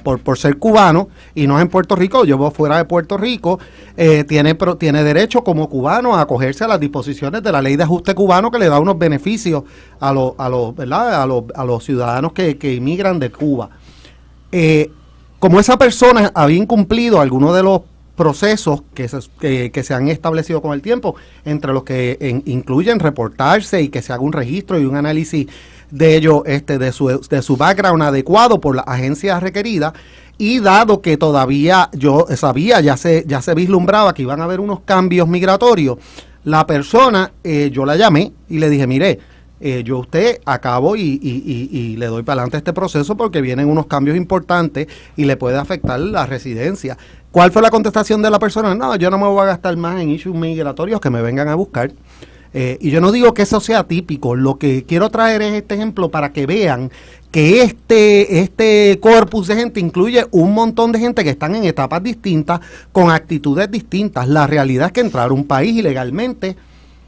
por ser cubano, y no es en Puerto Rico, yo voy fuera de Puerto Rico, tiene derecho como cubano a acogerse a las disposiciones de la ley de ajuste cubano, que le da unos beneficios a los ciudadanos que inmigran de Cuba. Como esa persona había incumplido algunos de los procesos que se han establecido con el tiempo, entre los que incluyen reportarse y que se haga un registro y un análisis de ello, de su background adecuado por la agencia requerida, y dado que todavía yo sabía, ya se vislumbraba que iban a haber unos cambios migratorios, la persona, yo la llamé y le dije, mire, yo a usted acabo y le doy para adelante este proceso porque vienen unos cambios importantes y le puede afectar la residencia. ¿Cuál fue la contestación de la persona? No, yo no me voy a gastar más en issues migratorios, que me vengan a buscar. Y yo no digo que eso sea típico. Lo que quiero traer es este ejemplo para que vean que este corpus de gente incluye un montón de gente que están en etapas distintas, con actitudes distintas. La realidad es que entrar a un país ilegalmente,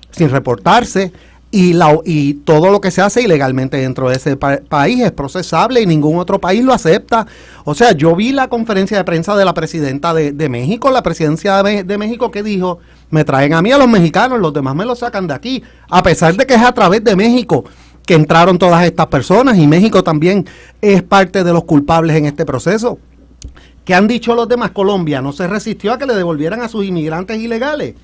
sin reportarse, y todo lo que se hace ilegalmente dentro de ese país es procesable y ningún otro país lo acepta. O sea, yo vi la conferencia de prensa de la presidenta de México, la presidencia de México, que dijo, Me traen a mí a los mexicanos, los demás me los sacan de aquí, a pesar de que es a través de México que entraron todas estas personas, y México también es parte de los culpables en este proceso. ¿Qué han dicho los demás? Colombia no se resistió a que le devolvieran a sus inmigrantes ilegales.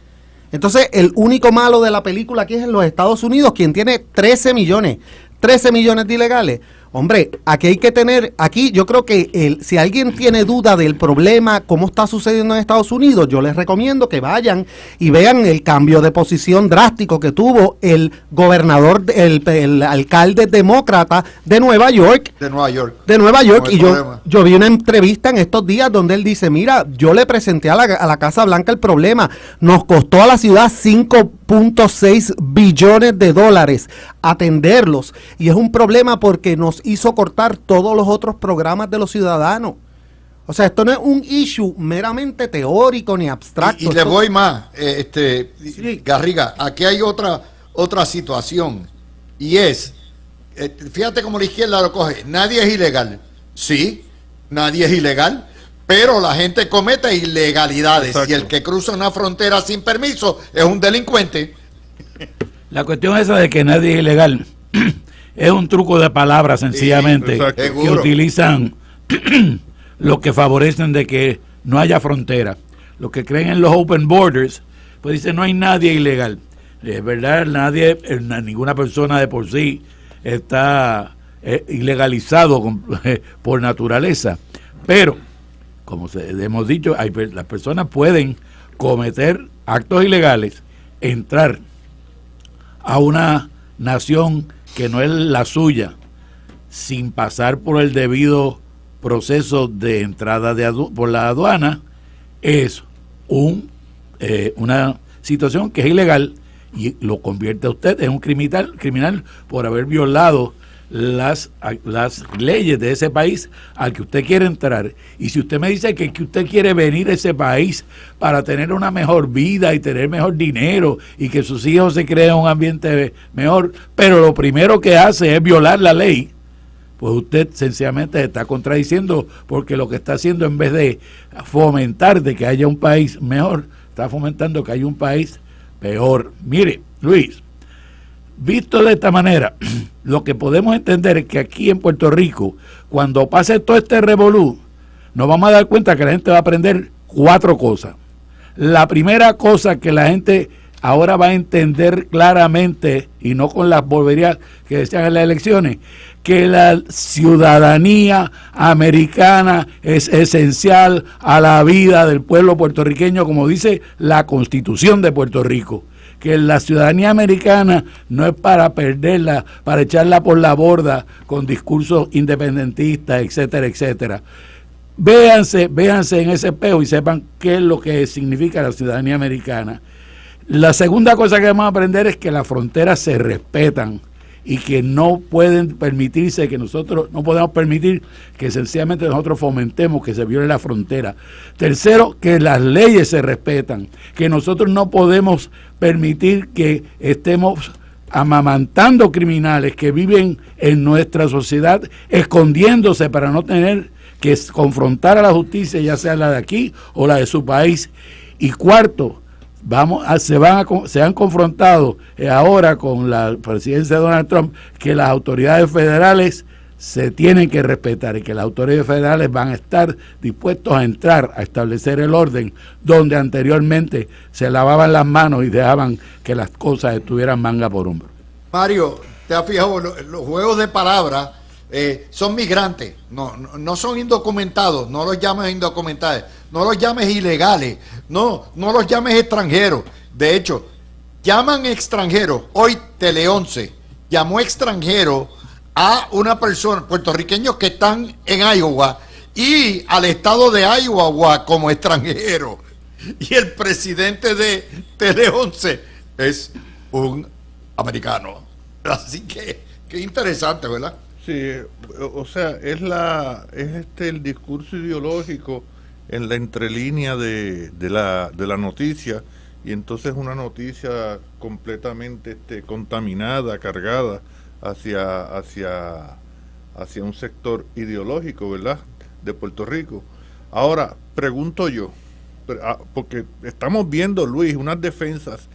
Entonces, el único malo de la película aquí es en los Estados Unidos, quien tiene 13 millones de ilegales. Hombre, aquí hay que tener, aquí yo creo que si alguien tiene duda del problema, cómo está sucediendo en Estados Unidos, yo les recomiendo que vayan y vean el cambio de posición drástico que tuvo el gobernador, el alcalde demócrata de Nueva York. De Nueva York. Y yo vi una entrevista en estos días donde él dice, mira, yo le presenté a la Casa Blanca el problema, nos costó a la ciudad 5.6 billones de dólares atenderlos, y es un problema porque nos hizo cortar todos los otros programas de los ciudadanos. O sea, esto no es un issue meramente teórico ni abstracto. Y le voy más, sí. Garriga, aquí hay otra situación, y es, fíjate cómo la izquierda lo coge, nadie es ilegal. Sí, nadie es ilegal, pero la gente comete ilegalidades. Exacto. Y el que cruza una frontera sin permiso es un delincuente. La cuestión esa de que nadie es ilegal es un truco de palabras, sencillamente, sí, que utilizan los que favorecen de que no haya frontera. Los que creen en los open borders, pues dicen no hay nadie ilegal. Es verdad, ninguna persona de por sí está ilegalizado por naturaleza. Pero, como hemos dicho, las personas pueden cometer actos ilegales, entrar a una nación que no es la suya, sin pasar por el debido proceso de entrada por la aduana, es una situación que es ilegal y lo convierte a usted en un criminal por haber violado las leyes de ese país al que usted quiere entrar. Y si usted me dice que usted quiere venir a ese país para tener una mejor vida y tener mejor dinero y que sus hijos se creen un ambiente mejor, pero lo primero que hace es violar la ley, pues usted sencillamente está contradiciendo, porque lo que está haciendo, en vez de fomentar de que haya un país mejor, está fomentando que haya un país peor. Mire, Luis, visto de esta manera, lo que podemos entender es que aquí en Puerto Rico, cuando pase todo este revolú, nos vamos a dar cuenta que la gente va a aprender 4 cosas. La primera cosa que la gente ahora va a entender claramente, y no con las boberías que decían en las elecciones, que la ciudadanía americana es esencial a la vida del pueblo puertorriqueño, como dice la Constitución de Puerto Rico. Que la ciudadanía americana no es para perderla, para echarla por la borda con discursos independentistas, etcétera, etcétera. Véanse en ese espejo y sepan qué es lo que significa la ciudadanía americana. La segunda cosa que vamos a aprender es que las fronteras se respetan y que no pueden permitirse, que nosotros no podemos permitir que sencillamente nosotros fomentemos que se viole la frontera. Tercero, que las leyes se respetan, que nosotros no podemos permitir que estemos amamantando criminales que viven en nuestra sociedad, escondiéndose para no tener que confrontar a la justicia, ya sea la de aquí o la de su país. Y cuarto, se han confrontado ahora con la presidencia de Donald Trump, que las autoridades federales se tienen que respetar y que las autoridades federales van a estar dispuestos a entrar a establecer el orden donde anteriormente se lavaban las manos y dejaban que las cosas estuvieran manga por hombro. Mario, ¿te has fijado? Los juegos de palabras son migrantes, no son indocumentados, no los llames indocumentados, no los llames ilegales, no los llames extranjeros. De hecho, llaman extranjeros. Hoy Tele-11 llamó extranjero a una persona, puertorriqueños que están en Iowa, y al estado de Iowa como extranjero. Y el presidente de Tele-11 es un americano. Así que, qué interesante, ¿verdad? Sí, o sea, es el discurso ideológico en la entrelínea de la noticia, y entonces una noticia completamente contaminada, cargada hacia un sector ideológico, ¿verdad?, de Puerto Rico. Ahora, pregunto yo, porque estamos viendo, Luis, unas defensas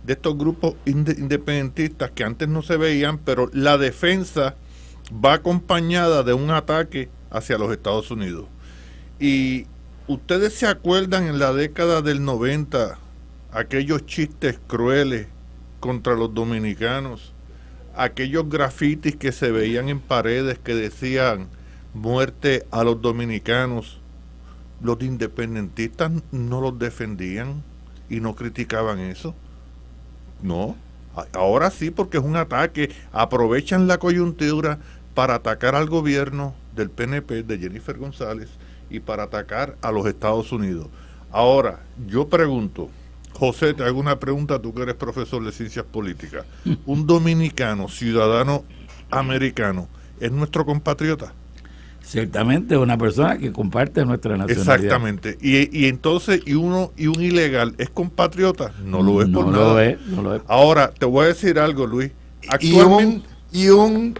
de estos grupos independentistas que antes no se veían, pero la defensa va acompañada de un ataque hacia los Estados Unidos. Y ustedes se acuerdan en la década del 90, aquellos chistes crueles contra los dominicanos, aquellos grafitis que se veían en paredes que decían muerte a los dominicanos. Los independentistas no los defendían y no criticaban eso. No, ahora sí, porque es un ataque. Aprovechan la coyuntura para atacar al gobierno del PNP, de Jennifer González, y para atacar a los Estados Unidos. Ahora, yo pregunto, José, te hago una pregunta, tú que eres profesor de ciencias políticas. ¿Un dominicano, ciudadano americano, es nuestro compatriota? Ciertamente, una persona que comparte nuestra nacionalidad. Exactamente. Y entonces, un ilegal es compatriota? No lo es por nada. No lo es. Ahora, te voy a decir algo, Luis. Y un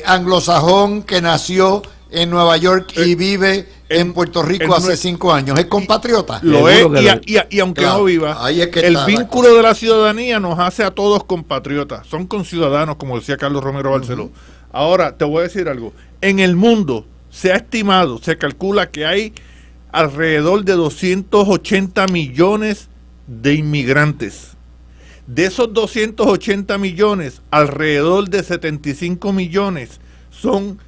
anglosajón que nació en Nueva York y vive en Puerto Rico hace 5 años, ¿es compatriota? Lo es, y aunque no viva, el vínculo de la ciudadanía nos hace a todos compatriotas. Son conciudadanos, como decía Carlos Romero Barceló. Ahora, te voy a decir algo. En el mundo se ha estimado, se calcula que hay alrededor de 280 millones de inmigrantes. De esos 280 millones, alrededor de 75 millones son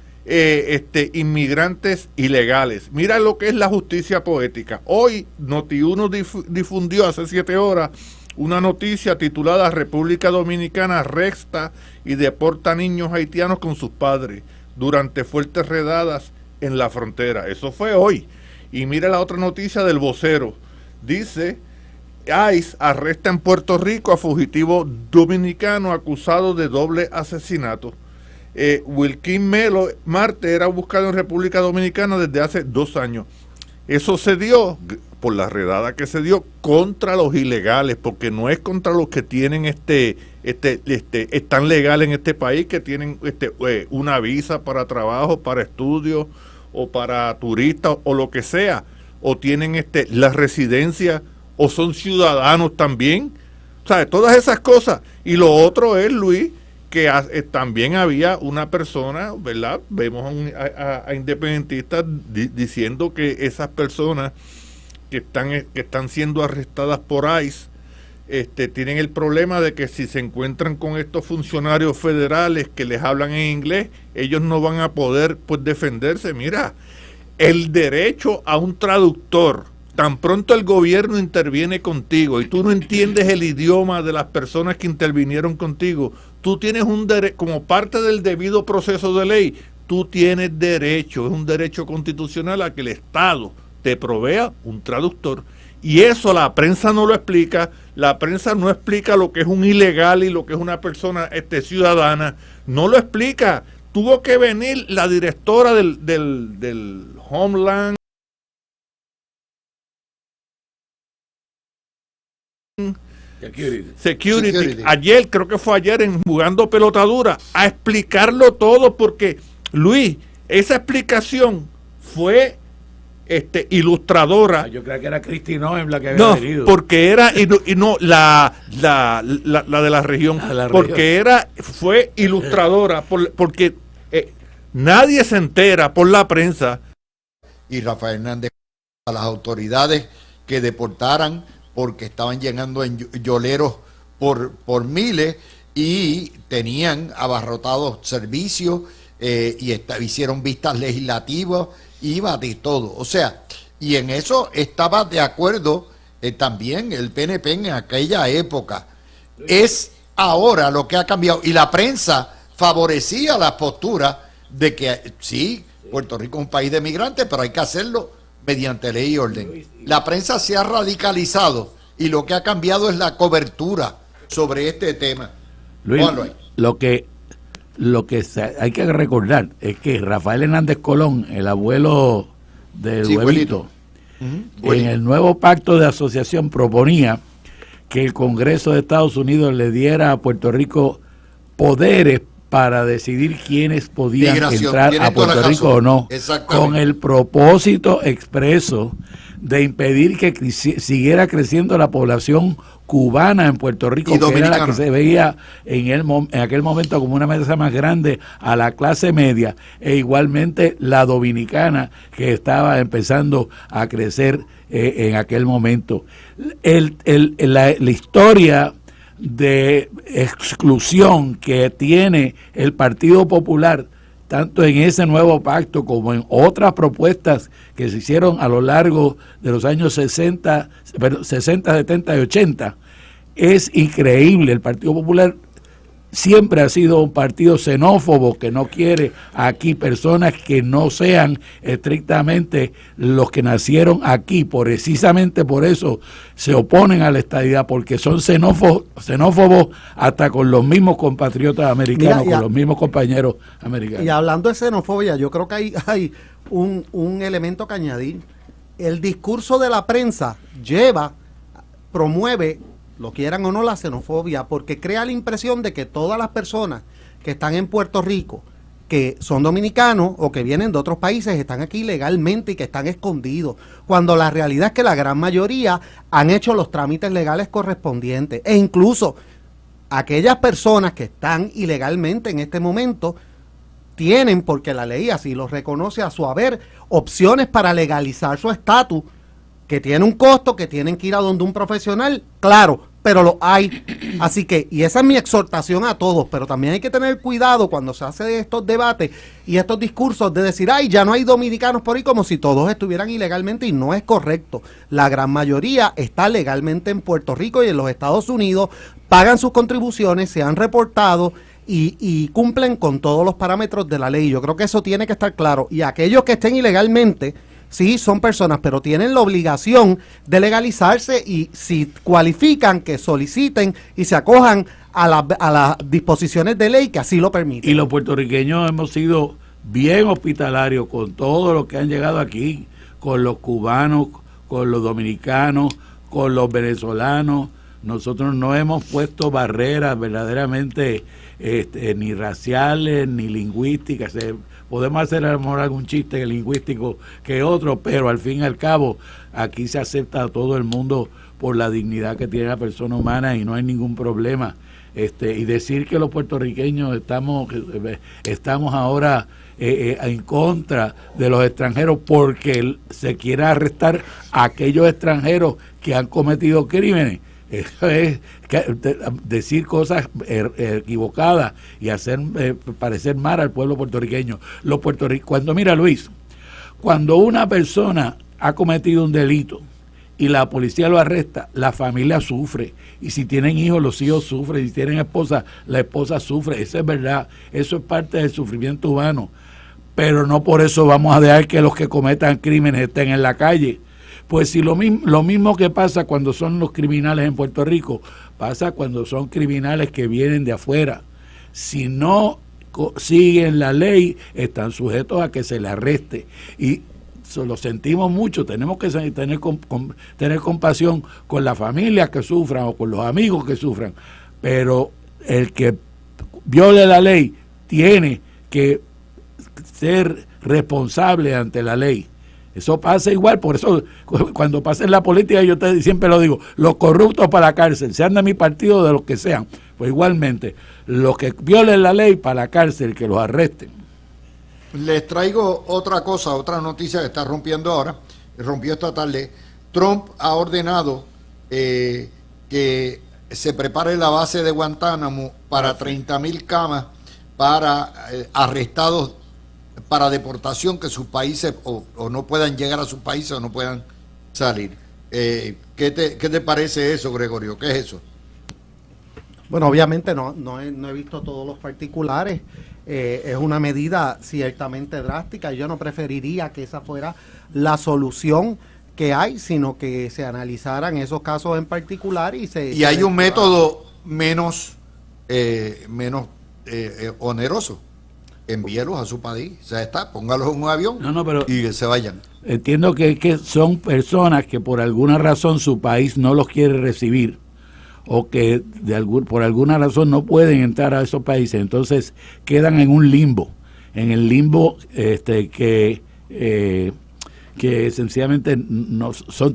inmigrantes ilegales. Mira lo que es la justicia poética. Hoy Noti1 difundió hace 7 horas una noticia titulada República Dominicana arresta y deporta niños haitianos con sus padres durante fuertes redadas en la frontera. Eso fue hoy. Y mira la otra noticia del Vocero. Dice: ICE arresta en Puerto Rico a fugitivo dominicano acusado de doble asesinato. Wilkin Melo Marte era buscado en República Dominicana desde hace 2 años. Eso se dio por la redada que se dio contra los ilegales, porque no es contra los que tienen están legales en este país, que tienen una visa para trabajo, para estudio o para turistas o lo que sea, o tienen la residencia o son ciudadanos también. O sea, todas esas cosas. Y lo otro es, Luis, que también había una persona, ¿verdad? Vemos a independentistas diciendo que esas personas que están siendo arrestadas por ICE tienen el problema de que si se encuentran con estos funcionarios federales que les hablan en inglés, ellos no van a poder defenderse. Mira, el derecho a un traductor, tan pronto el gobierno interviene contigo y tú no entiendes el idioma de las personas que intervinieron contigo, tú tienes un derecho, como parte del debido proceso de ley, tú tienes derecho, es un derecho constitucional a que el Estado te provea un traductor. Y eso la prensa no lo explica. La prensa no explica lo que es un ilegal y lo que es una persona ciudadana. No lo explica. Tuvo que venir la directora del Homeland Security. Ayer, creo que fue ayer en Jugando Pelotadura, a explicarlo todo, porque, Luis, esa explicación fue ilustradora. Yo creo que era Kristi Noem la que había venido. Porque era la de la región, fue ilustradora, porque nadie se entera por la prensa. Y Rafael Hernández a las autoridades que deportaran porque estaban llegando en yoleros por miles y tenían abarrotados servicios y hicieron vistas legislativas, iba de todo. O sea, y en eso estaba de acuerdo también el PNP en aquella época. Es ahora lo que ha cambiado. Y la prensa favorecía la postura de que sí, Puerto Rico es un país de migrantes, pero hay que hacerlo mediante ley y orden. La prensa se ha radicalizado y lo que ha cambiado es la cobertura sobre este tema. Luis, lo que hay que recordar es que Rafael Hernández Colón, el abuelo del Huevito, en el nuevo pacto de asociación proponía que el Congreso de Estados Unidos le diera a Puerto Rico poderes para decidir quiénes podían entrar a Puerto Rico o no, con el propósito expreso de impedir que siguiera creciendo la población cubana en Puerto Rico, que era la que se veía en aquel momento como una amenaza más grande a la clase media, e igualmente la dominicana, que estaba empezando a crecer en aquel momento. La historia de exclusión que tiene el Partido Popular, tanto en ese nuevo pacto como en otras propuestas que se hicieron a lo largo de los años 60, 70 y 80, es increíble. El Partido Popular siempre ha sido un partido xenófobo que no quiere aquí personas que no sean estrictamente los que nacieron aquí. Precisamente por eso se oponen a la estadidad, porque son xenófobos hasta con los mismos compatriotas americanos, con los mismos compañeros americanos. Y hablando de xenofobia, yo creo que hay un elemento que añadir. El discurso de la prensa promueve, lo quieran o no, la xenofobia, porque crea la impresión de que todas las personas que están en Puerto Rico, que son dominicanos o que vienen de otros países, están aquí legalmente y que están escondidos, cuando la realidad es que la gran mayoría han hecho los trámites legales correspondientes, e incluso aquellas personas que están ilegalmente en este momento tienen, porque la ley así lo reconoce a su haber, opciones para legalizar su estatus, que tiene un costo, que tienen que ir a donde un profesional, claro, pero lo hay. Así que, y esa es mi exhortación a todos, pero también hay que tener cuidado cuando se hace estos debates y estos discursos de decir, ay, ya no hay dominicanos por ahí, como si todos estuvieran ilegalmente, y no es correcto. La gran mayoría está legalmente en Puerto Rico y en los Estados Unidos, pagan sus contribuciones, se han reportado y cumplen con todos los parámetros de la ley. Yo creo que eso tiene que estar claro. Y aquellos que estén ilegalmente, sí, son personas, pero tienen la obligación de legalizarse, y si cualifican, que soliciten y se acojan a las disposiciones de ley que así lo permiten. Y los puertorriqueños hemos sido bien hospitalarios con todos los que han llegado aquí, con los cubanos, con los dominicanos, con los venezolanos. Nosotros no hemos puesto barreras verdaderamente ni raciales ni lingüísticas. Podemos hacer a lo mejor algún chiste lingüístico que otro, pero al fin y al cabo aquí se acepta a todo el mundo por la dignidad que tiene la persona humana y no hay ningún problema. Y decir que los puertorriqueños estamos ahora en contra de los extranjeros porque se quiere arrestar a aquellos extranjeros que han cometido crímenes. Eso es decir cosas equivocadas y hacer parecer mal al pueblo puertorriqueño. Mira, Luis, cuando una persona ha cometido un delito y la policía lo arresta, la familia sufre, y si tienen hijos, los hijos sufren, y si tienen esposa, la esposa sufre. Eso es verdad, eso es parte del sufrimiento humano, pero no por eso vamos a dejar que los que cometan crímenes estén en la calle. Pues si lo mismo que pasa cuando son los criminales en Puerto Rico, pasa cuando son criminales que vienen de afuera. Si no siguen la ley, están sujetos a que se les arreste. Y lo sentimos mucho, tenemos que tener compasión con las familias que sufran o con los amigos que sufran. Pero el que viole la ley tiene que ser responsable ante la ley. Eso pasa igual, por eso cuando pasa en la política yo siempre lo digo, los corruptos para la cárcel, sean de mi partido o de los que sean, pues igualmente, los que violen la ley para la cárcel, que los arresten. Les traigo otra cosa, otra noticia que está rompió esta tarde. Trump ha ordenado que se prepare la base de Guantánamo para 30,000 camas para arrestados para deportación, que sus países o no puedan llegar a sus países o no puedan salir. ¿Qué te parece eso, Gregorio? ¿Qué es eso? Bueno, obviamente no he visto todos los particulares. Es una medida ciertamente drástica. Yo no preferiría que esa fuera la solución que hay, sino que se analizaran esos casos en particular y hay un método menos oneroso. Envíelos a su país, póngalos en un avión y que se vayan. Entiendo que son personas que por alguna razón su país no los quiere recibir, o que por alguna razón no pueden entrar a esos países, entonces quedan en un limbo, en el limbo que que sencillamente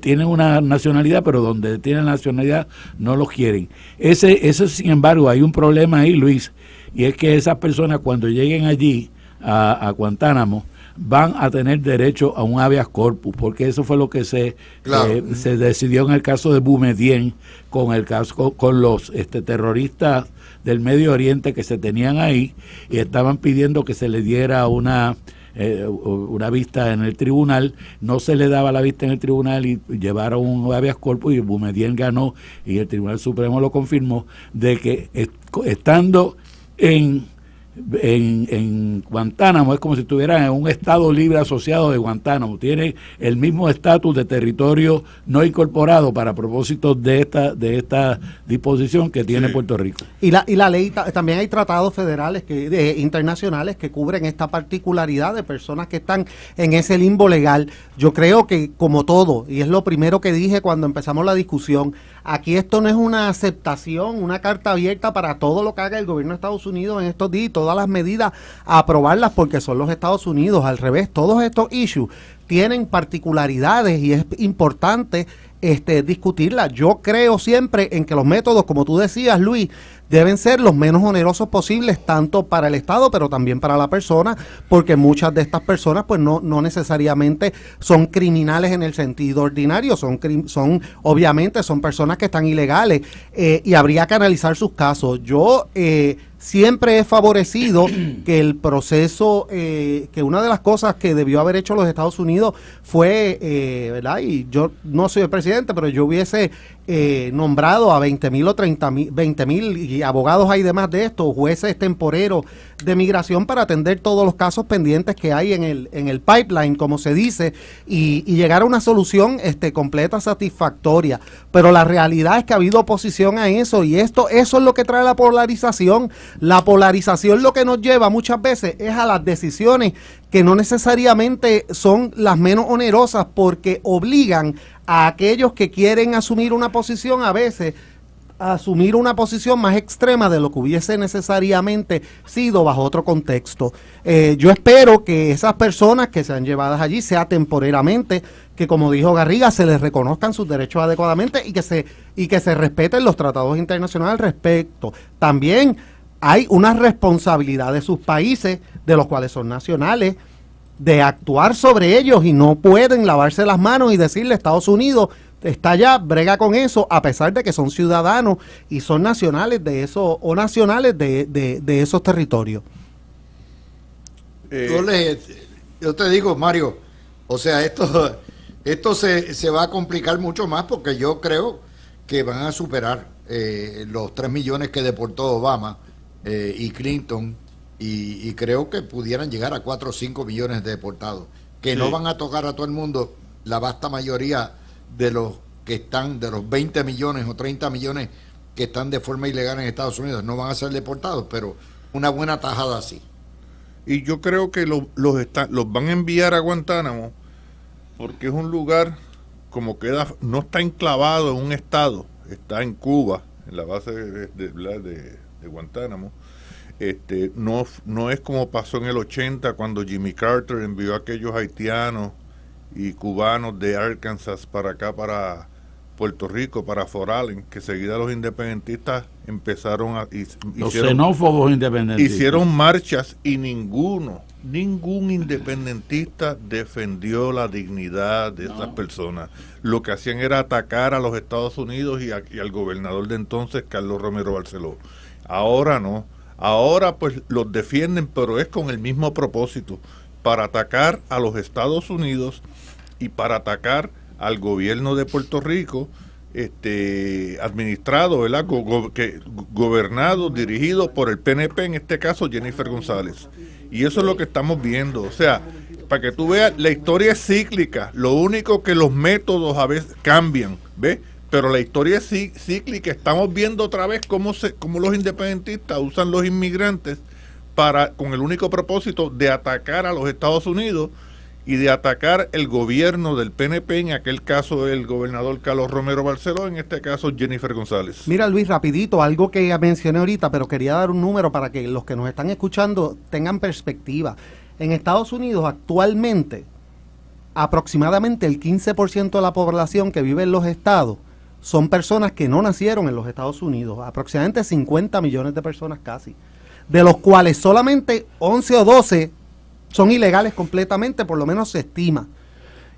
tienen una nacionalidad, pero donde tienen nacionalidad no los quieren. Eso, sin embargo, hay un problema ahí, Luis, y es que esas personas cuando lleguen allí a Guantánamo van a tener derecho a un habeas corpus, porque eso fue lo que se decidió en el caso de Boumediene, con los terroristas del Medio Oriente que se tenían ahí, y estaban pidiendo que se le diera una vista en el tribunal. No se le daba la vista en el tribunal y llevaron un habeas corpus, y Boumediene ganó, y el Tribunal Supremo lo confirmó, de que estando en Guantánamo es como si estuvieran en un estado libre asociado de Guantánamo. Tiene el mismo estatus de territorio no incorporado para propósitos de esta disposición que tiene Puerto Rico. Y la ley, también hay tratados federales internacionales que cubren esta particularidad de personas que están en ese limbo legal. Yo creo que, como todo, y es lo primero que dije cuando empezamos la discusión, aquí esto no es una aceptación, una carta abierta para todo lo que haga el gobierno de Estados Unidos en estos días, todas las medidas a aprobarlas porque son los Estados Unidos. Al revés, todos estos issues tienen particularidades y es importante discutirlas. Yo creo siempre en que los métodos, como tú decías, Luis, deben ser los menos onerosos posibles, tanto para el Estado, pero también para la persona, porque muchas de estas personas pues no necesariamente son criminales en el sentido ordinario, son obviamente son personas que están ilegales, y habría que analizar sus casos. Yo siempre he favorecido que el proceso, que una de las cosas que debió haber hecho los Estados Unidos fue, ¿verdad? Y yo no soy el presidente, pero yo hubiese nombrado a 20,000 o 20,000 y abogados hay demás de esto, jueces temporeros de migración para atender todos los casos pendientes que hay en el pipeline, como se dice, y llegar a una solución completa, satisfactoria. Pero la realidad es que ha habido oposición a eso, y eso es lo que trae la polarización. La polarización lo que nos lleva muchas veces es a las decisiones que no necesariamente son las menos onerosas, porque obligan a aquellos que quieren asumir una posición a veces a asumir una posición más extrema de lo que hubiese necesariamente sido bajo otro contexto. Yo espero que esas personas que sean llevadas allí sea temporeramente, que como dijo Garriga, se les reconozcan sus derechos adecuadamente y que se respeten los tratados internacionales al respecto. También hay una responsabilidad de sus países, de los cuales son nacionales, de actuar sobre ellos, y no pueden lavarse las manos y decirle a Estados Unidos, está allá, brega con eso, a pesar de que son ciudadanos y son nacionales de eso, o nacionales de esos territorios. Yo te digo, Mario, o sea, esto se va a complicar mucho más, porque yo creo que van a superar los 3 millones que deportó Obama y Clinton, y creo que pudieran llegar a 4 o 5 millones de deportados, que no van a tocar a todo el mundo. La vasta mayoría de los que están, de los 20 millones o 30 millones que están de forma ilegal en Estados Unidos, no van a ser deportados, pero una buena tajada sí. Y yo creo que los van a enviar a Guantánamo porque es un lugar como no está enclavado en un estado, está en Cuba, en la base de Guantánamo. No es como pasó en el 80 cuando Jimmy Carter envió a aquellos haitianos y cubanos de Arkansas para acá, para Puerto Rico, para Fort Allen, que seguida los independentistas empezaron los xenófobos independentistas hicieron marchas, y ningún independentista defendió la dignidad de esas personas. Lo que hacían era atacar a los Estados Unidos y al gobernador de entonces, Carlos Romero Barceló. Ahora no, ahora pues los defienden, pero es con el mismo propósito, para atacar a los Estados Unidos y para atacar al gobierno de Puerto Rico, administrado, ¿verdad? Gobernado, dirigido por el PNP, en este caso Jennifer González. Y eso es lo que estamos viendo. O sea, para que tú veas, la historia es cíclica. Lo único que los métodos a veces cambian, ¿ves? Pero la historia es cíclica. Estamos viendo otra vez cómo los independentistas usan los inmigrantes con el único propósito de atacar a los Estados Unidos y de atacar el gobierno del PNP, en aquel caso el gobernador Carlos Romero Barceló, en este caso Jennifer González. Mira, Luis, rapidito, algo que mencioné ahorita, pero quería dar un número para que los que nos están escuchando tengan perspectiva. En Estados Unidos actualmente aproximadamente el 15% de la población que vive en los estados son personas que no nacieron en los Estados Unidos, aproximadamente 50 millones de personas casi, de los cuales solamente 11 o 12 son ilegales completamente, por lo menos se estima.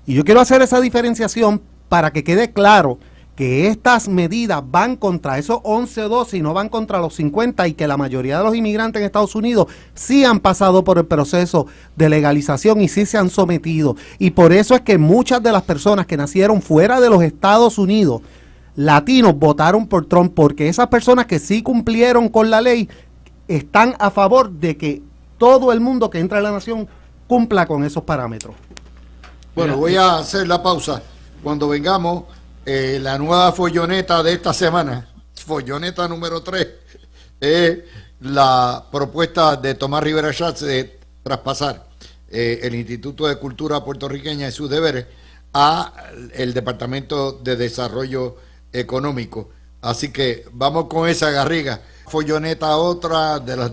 Y yo quiero hacer esa diferenciación para que quede claro que estas medidas van contra esos 11 o 12 y no van contra los 50, y que la mayoría de los inmigrantes en Estados Unidos sí han pasado por el proceso de legalización y sí se han sometido. Y por eso es que muchas de las personas que nacieron fuera de los Estados Unidos, latinos, votaron por Trump, porque esas personas que sí cumplieron con la ley están a favor de que todo el mundo que entra a la nación cumpla con esos parámetros. Bueno, voy a hacer la pausa. Cuando vengamos, la nueva folloneta de esta semana, folloneta número 3, es la propuesta de Tomás Rivera Schatz de traspasar el Instituto de Cultura Puertorriqueña y sus deberes a el Departamento de Desarrollo Económico. Así que vamos con esa, Garriga. Folloneta otra de las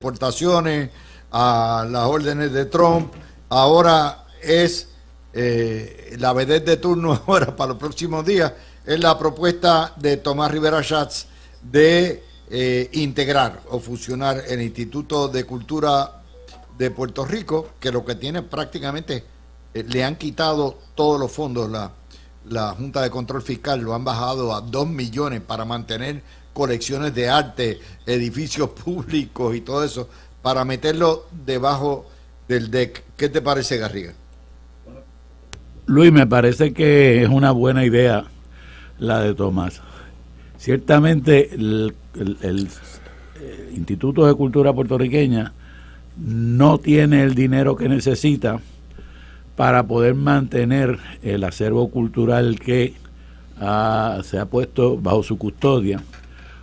deportaciones a las órdenes de Trump. Ahora es la vedette de turno ahora para los próximos días, es la propuesta de Tomás Rivera Schatz de integrar o fusionar el Instituto de Cultura de Puerto Rico, que lo que tiene prácticamente, le han quitado todos los fondos, la Junta de Control Fiscal lo han bajado a 2 millones para mantener colecciones de arte, edificios públicos y todo eso, para meterlo debajo del DEC. ¿Qué te parece, Garriga? Luis, me parece que es una buena idea la de Tomás. Ciertamente el Instituto de Cultura Puertorriqueña no tiene el dinero que necesita para poder mantener el acervo cultural que se ha puesto bajo su custodia,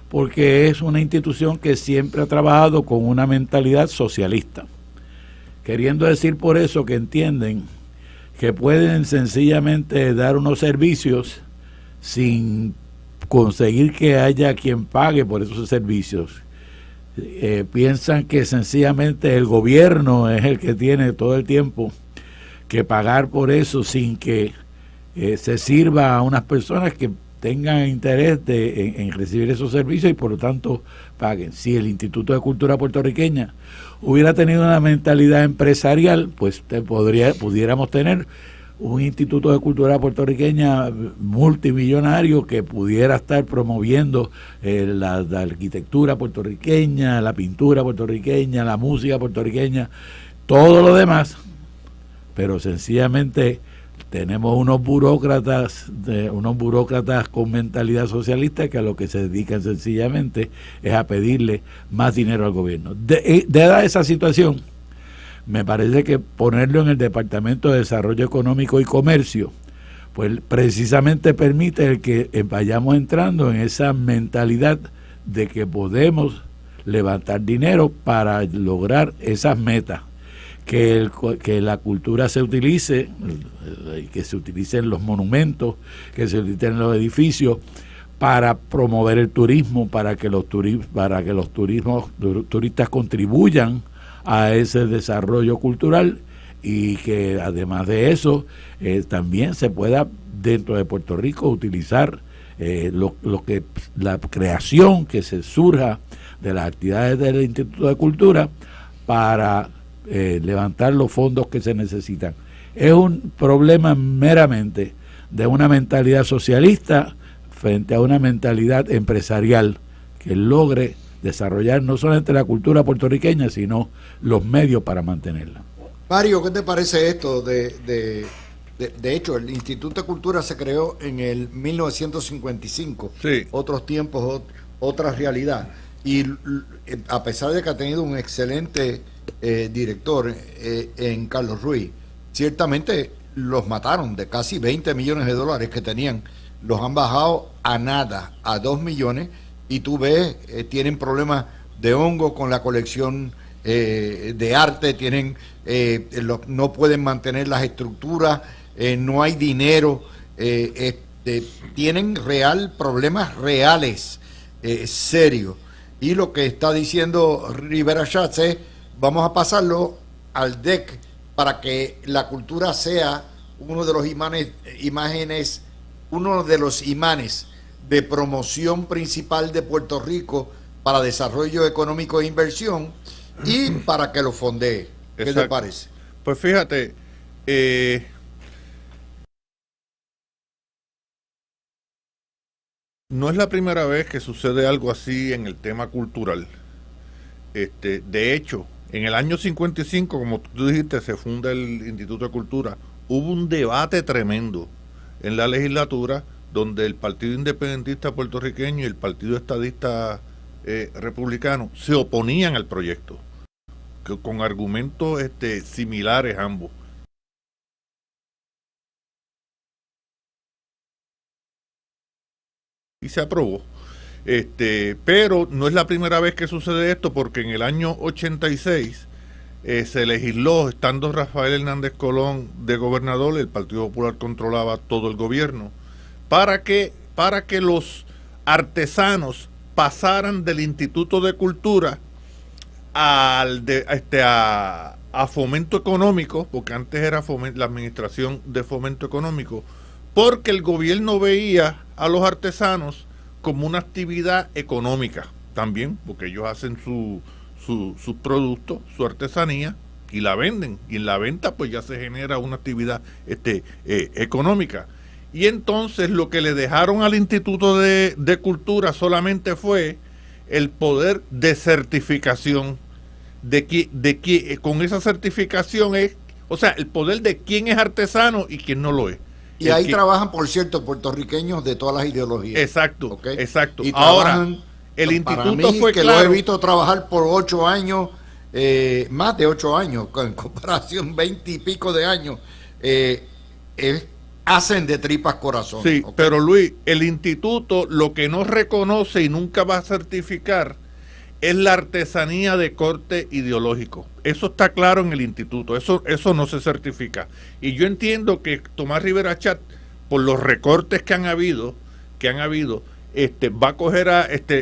porque es una institución que siempre ha trabajado con una mentalidad socialista, queriendo decir por eso que entienden que pueden sencillamente dar unos servicios sin conseguir que haya quien pague por esos servicios. Piensan que sencillamente el gobierno es el que tiene todo el tiempo que pagar por eso, sin que se sirva a unas personas que tengan interés en recibir esos servicios y por lo tanto paguen. Si el Instituto de Cultura Puertorriqueña hubiera tenido una mentalidad empresarial, pues pudiéramos tener un Instituto de Cultura Puertorriqueña multimillonario que pudiera estar promoviendo la arquitectura puertorriqueña, la pintura puertorriqueña, la música puertorriqueña, todo lo demás, pero sencillamente tenemos unos burócratas con mentalidad socialista que a lo que se dedican sencillamente es a pedirle más dinero al gobierno. Dada esa situación, me parece que ponerlo en el Departamento de Desarrollo Económico y Comercio, pues precisamente permite el que vayamos entrando en esa mentalidad de que podemos levantar dinero para lograr esas metas. Que la cultura se utilice, que se utilicen los monumentos, que se utilicen los edificios para promover el turismo, para que los turistas contribuyan a ese desarrollo cultural, y que además de eso también se pueda dentro de Puerto Rico utilizar la creación que se surja de las actividades del Instituto de Cultura para levantar los fondos que se necesitan. Es un problema meramente de una mentalidad socialista frente a una mentalidad empresarial que logre desarrollar no solamente la cultura puertorriqueña, sino los medios para mantenerla. Mario, ¿qué te parece esto? De hecho, el Instituto de Cultura se creó en el 1955, sí. Otros tiempos, otra realidad, y a pesar de que ha tenido un excelente director en Carlos Ruiz, ciertamente los mataron de casi 20 millones de dólares que tenían, los han bajado a nada, a 2 millones, y tú ves, tienen problemas de hongo con la colección de arte, no pueden mantener las estructuras, no hay dinero, tienen problemas reales, serios. Y lo que está diciendo Rivera Schatz es: vamos a pasarlo al DEC para que la cultura sea uno de los uno de los imanes de promoción principal de Puerto Rico para desarrollo económico e inversión y para que lo fondee. ¿Qué Exacto. te parece? Pues fíjate, no es la primera vez que sucede algo así en el tema cultural. De hecho, en el año 55, como tú dijiste, se funda el Instituto de Cultura. Hubo un debate tremendo en la legislatura donde el Partido Independentista Puertorriqueño y el Partido Estadista Republicano se oponían al proyecto, con argumentos similares ambos. Y se aprobó. Pero no es la primera vez que sucede esto, porque en el año 86 se legisló, estando Rafael Hernández Colón de gobernador, el Partido Popular controlaba todo el gobierno, para que los artesanos pasaran del Instituto de Cultura a Fomento Económico, porque antes era la administración de Fomento Económico, porque el gobierno veía a los artesanos como una actividad económica también, porque ellos hacen su producto, su artesanía, y la venden, y en la venta pues ya se genera una actividad económica. Y entonces lo que le dejaron al Instituto de Cultura solamente fue el poder de certificación, con esa certificación o sea, el poder de quién es artesano y quién no lo es. Y ahí trabajan, por cierto, puertorriqueños de todas las ideologías. Exacto, ¿Okay? Exacto. Y ahora, el para instituto mí, fue que claro. lo he visto trabajar por 8 años, más de 8 años, en comparación 20 y pico de años, hacen de tripas corazón. Sí, ¿okay? Pero Luis, el instituto lo que no reconoce y nunca va a certificar es la artesanía de corte ideológico. Eso está claro en el instituto, eso no se certifica. Y yo entiendo que Tomás Rivera Chat, por los recortes que han habido, va a coger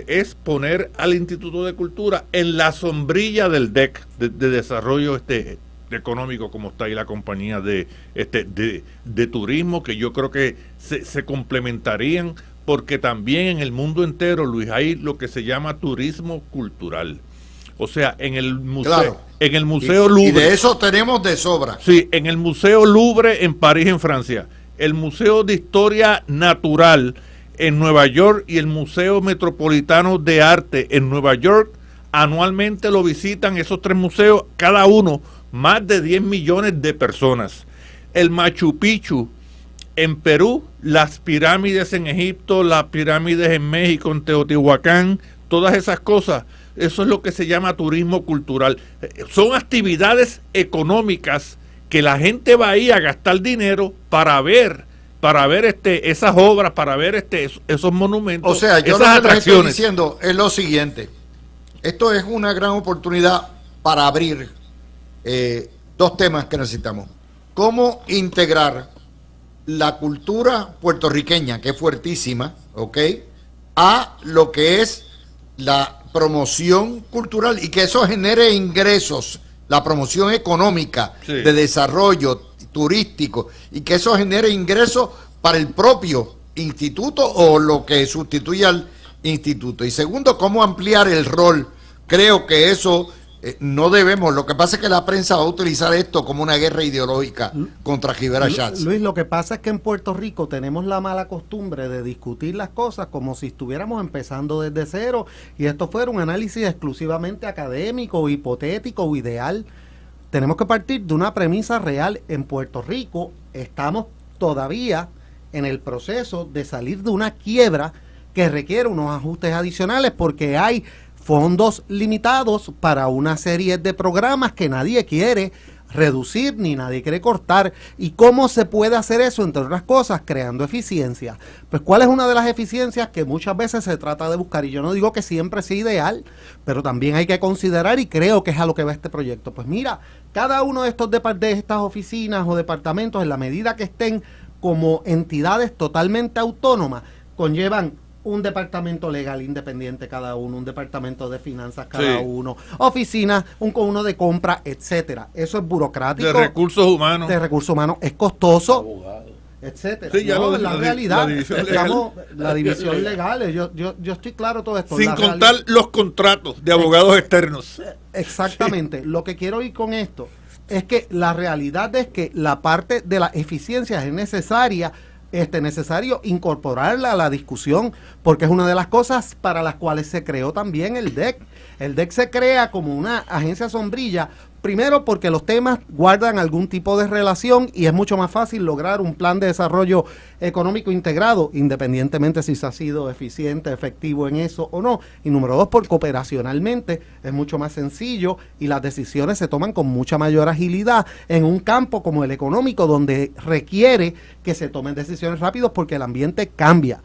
es poner al Instituto de Cultura en la sombrilla del DEC, de desarrollo económico, como está ahí la compañía de turismo, que yo creo que se complementarían, porque también en el mundo entero, Luis, hay lo que se llama turismo cultural. O sea, en el museo, claro. En el Museo Louvre. Y de eso tenemos de sobra. Sí, en el Museo Louvre en París, en Francia, el Museo de Historia Natural en Nueva York y el Museo Metropolitano de Arte en Nueva York, anualmente lo visitan esos 3 museos, cada uno más de 10 millones de personas. El Machu Picchu en Perú, las pirámides en Egipto, las pirámides en México, en Teotihuacán, todas esas cosas, eso es lo que se llama turismo cultural. Son actividades económicas que la gente va ahí a gastar dinero para ver esas obras, para ver esos monumentos. O sea, yo esas lo que les estoy atracciones. diciendo es lo siguiente. Esto es una gran oportunidad para abrir 2 temas que necesitamos. Cómo integrar la cultura puertorriqueña, que es fuertísima, ¿ok?, a lo que es la promoción cultural y que eso genere ingresos, la promoción económica, Sí, de desarrollo turístico, y que eso genere ingresos para el propio instituto o lo que sustituye al instituto. Y segundo, cómo ampliar el rol. Creo que eso no debemos. Lo que pasa es que la prensa va a utilizar esto como una guerra ideológica contra Rivera Schatz. Luis, lo que pasa es que en Puerto Rico tenemos la mala costumbre de discutir las cosas como si estuviéramos empezando desde cero y esto fuera un análisis exclusivamente académico, hipotético o ideal. Tenemos que partir de una premisa real. En Puerto Rico estamos todavía en el proceso de salir de una quiebra que requiere unos ajustes adicionales porque hay fondos limitados para una serie de programas que nadie quiere reducir ni nadie quiere cortar. ¿Y cómo se puede hacer eso? Entre otras cosas, creando eficiencia. Pues, ¿cuál es una de las eficiencias que muchas veces se trata de buscar? Y yo no digo que siempre sea ideal, pero también hay que considerar, y creo que es a lo que va este proyecto. Pues mira, cada uno de estas oficinas o departamentos, en la medida que estén como entidades totalmente autónomas, conllevan un departamento legal independiente cada uno, un departamento de finanzas cada uno, oficinas, con uno de compra, etcétera. Eso es burocrático. De recursos humanos. De recursos humanos. Es costoso. Etcétera. Sí, ya no, la realidad, la división legal. Yo estoy claro todo esto. Sin contar los contratos de abogados externos. Exactamente. Lo que quiero ir con esto es que la realidad es que la parte de la eficiencia es necesario incorporarla a la discusión, porque es una de las cosas para las cuales se creó también el DEC. El DEC se crea como una agencia sombrilla, primero porque los temas guardan algún tipo de relación y es mucho más fácil lograr un plan de desarrollo económico integrado, independientemente si se ha sido eficiente, efectivo en eso o no. Y número dos, porque operacionalmente es mucho más sencillo y las decisiones se toman con mucha mayor agilidad en un campo como el económico, donde requiere que se tomen decisiones rápidos porque el ambiente cambia.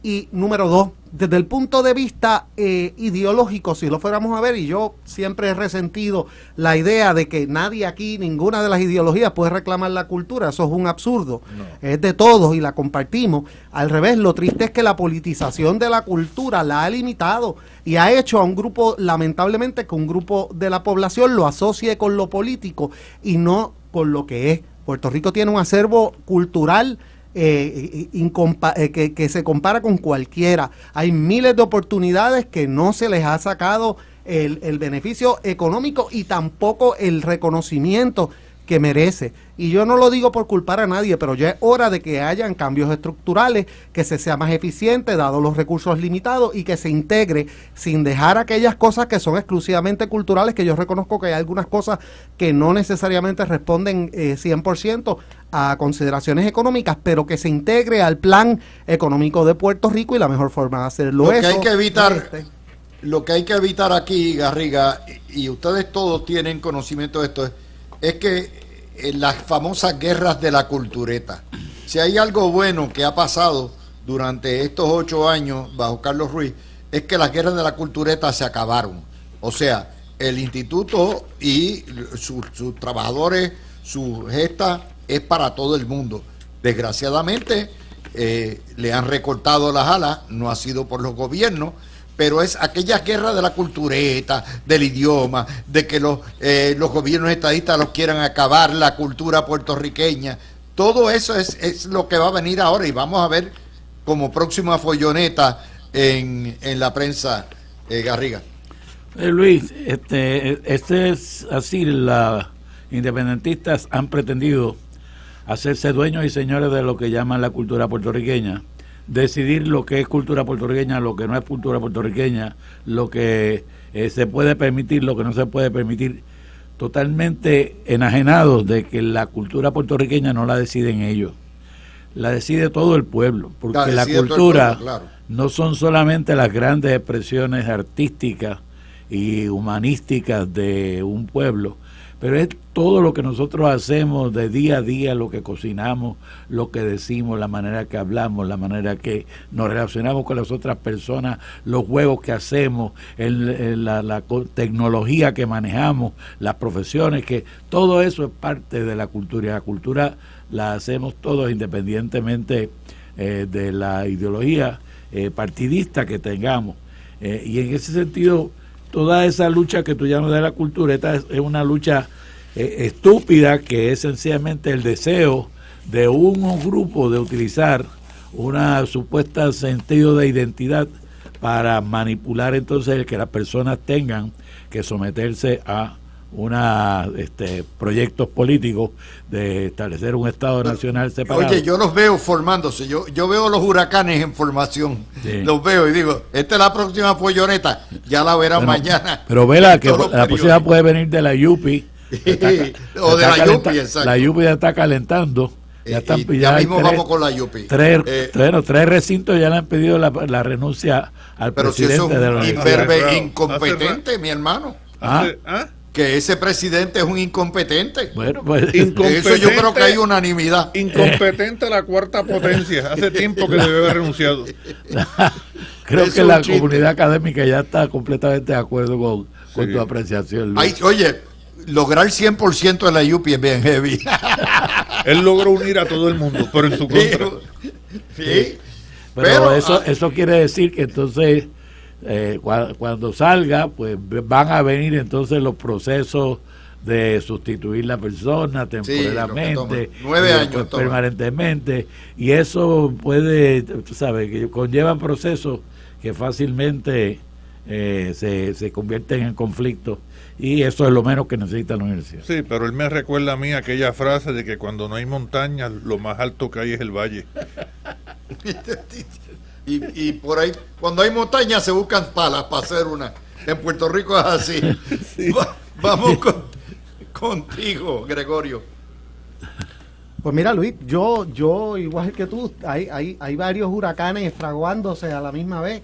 Y número dos, desde el punto de vista ideológico, si lo fuéramos a ver, y yo siempre he resentido la idea de que nadie aquí, ninguna de las ideologías puede reclamar la cultura, eso es un absurdo, es de todos y la compartimos. Al revés, lo triste es que la politización de la cultura la ha limitado y ha hecho a un grupo, lamentablemente, que un grupo de la población lo asocie con lo político y no con lo que es. Puerto Rico tiene un acervo cultural que se compara con cualquiera. Hay miles de oportunidades que no se les ha sacado el beneficio económico y tampoco el reconocimiento que merece. Y yo no lo digo por culpar a nadie, pero ya es hora de que hayan cambios estructurales, que se sea más eficiente, dado los recursos limitados, y que se integre sin dejar aquellas cosas que son exclusivamente culturales, que yo reconozco que hay algunas cosas que no necesariamente responden 100% a consideraciones económicas, pero que se integre al plan económico de Puerto Rico, y la mejor forma de hacerlo es lo que hay que evitar aquí, Garriga, y ustedes todos tienen conocimiento de esto, es que las famosas guerras de la cultureta, si hay algo bueno que ha pasado durante estos 8 años bajo Carlos Ruiz, es que las guerras de la cultureta se acabaron. O sea, el instituto y sus trabajadores, su gesta es para todo el mundo. Desgraciadamente le han recortado las alas, no ha sido por los gobiernos, pero es aquellas guerras de la cultureta, del idioma, de que los gobiernos estadistas los quieran acabar, la cultura puertorriqueña. Todo eso es lo que va a venir ahora y vamos a ver como próxima folloneta en la prensa, Garriga. Luis, es así, los independentistas han pretendido hacerse dueños y señores de lo que llaman la cultura puertorriqueña, decidir lo que es cultura puertorriqueña, lo que no es cultura puertorriqueña, lo que se puede permitir, lo que no se puede permitir, totalmente enajenados de que la cultura puertorriqueña no la deciden ellos, la decide todo el pueblo, porque la cultura pueblo, claro, no son solamente las grandes expresiones artísticas y humanísticas de un pueblo, pero es todo lo que nosotros hacemos de día a día, lo que cocinamos, lo que decimos, la manera que hablamos, la manera que nos relacionamos con las otras personas, los juegos que hacemos, la tecnología que manejamos, las profesiones, que todo eso es parte de la cultura, y la cultura la hacemos todos independientemente de la ideología partidista que tengamos. Y en ese sentido, toda esa lucha que tú llamas de la cultura, esta es una lucha estúpida, que es sencillamente el deseo de un grupo de utilizar una supuesta sentido de identidad para manipular entonces el que las personas tengan que someterse a proyectos políticos de establecer un Estado nacional separado. Oye, yo los veo formándose, yo veo los huracanes en formación, sí, los veo y digo, esta es la próxima folloneta, ya la verán mañana. Pero vela que la próxima puede venir de la Yupi, o de la Yupi, exacto. La Yupi ya está calentando. Ya mismo vamos con la Yupi. Tres recintos ya le han pedido la renuncia al presidente de la universidad. Pero si es un incompetente, mi hermano. Que ese presidente es un incompetente. Bueno, pues eso yo creo que hay unanimidad. Incompetente la cuarta potencia. Hace tiempo que debe haber renunciado. Creo que la comunidad académica ya está completamente de acuerdo con tu apreciación, Luis. Oye, lograr 100% de la UPI es bien heavy. Él logró unir a todo el mundo, pero en su contra. Sí. Pero eso quiere decir que entonces cuando salga, pues van a venir entonces los procesos de sustituir la persona temporalmente, 9 años permanentemente, y eso puede, tú sabes, que conlleva procesos que fácilmente se convierten en conflictos, y eso es lo menos que necesita la universidad. Sí, pero él me recuerda a mí aquella frase de que cuando no hay montañas, lo más alto que hay es el valle. y por ahí, cuando hay montañas se buscan palas para hacer una. En Puerto Rico es así. Sí. Vamos contigo, Gregorio. Pues mira, Luis, yo igual que tú, hay varios huracanes fraguándose a la misma vez.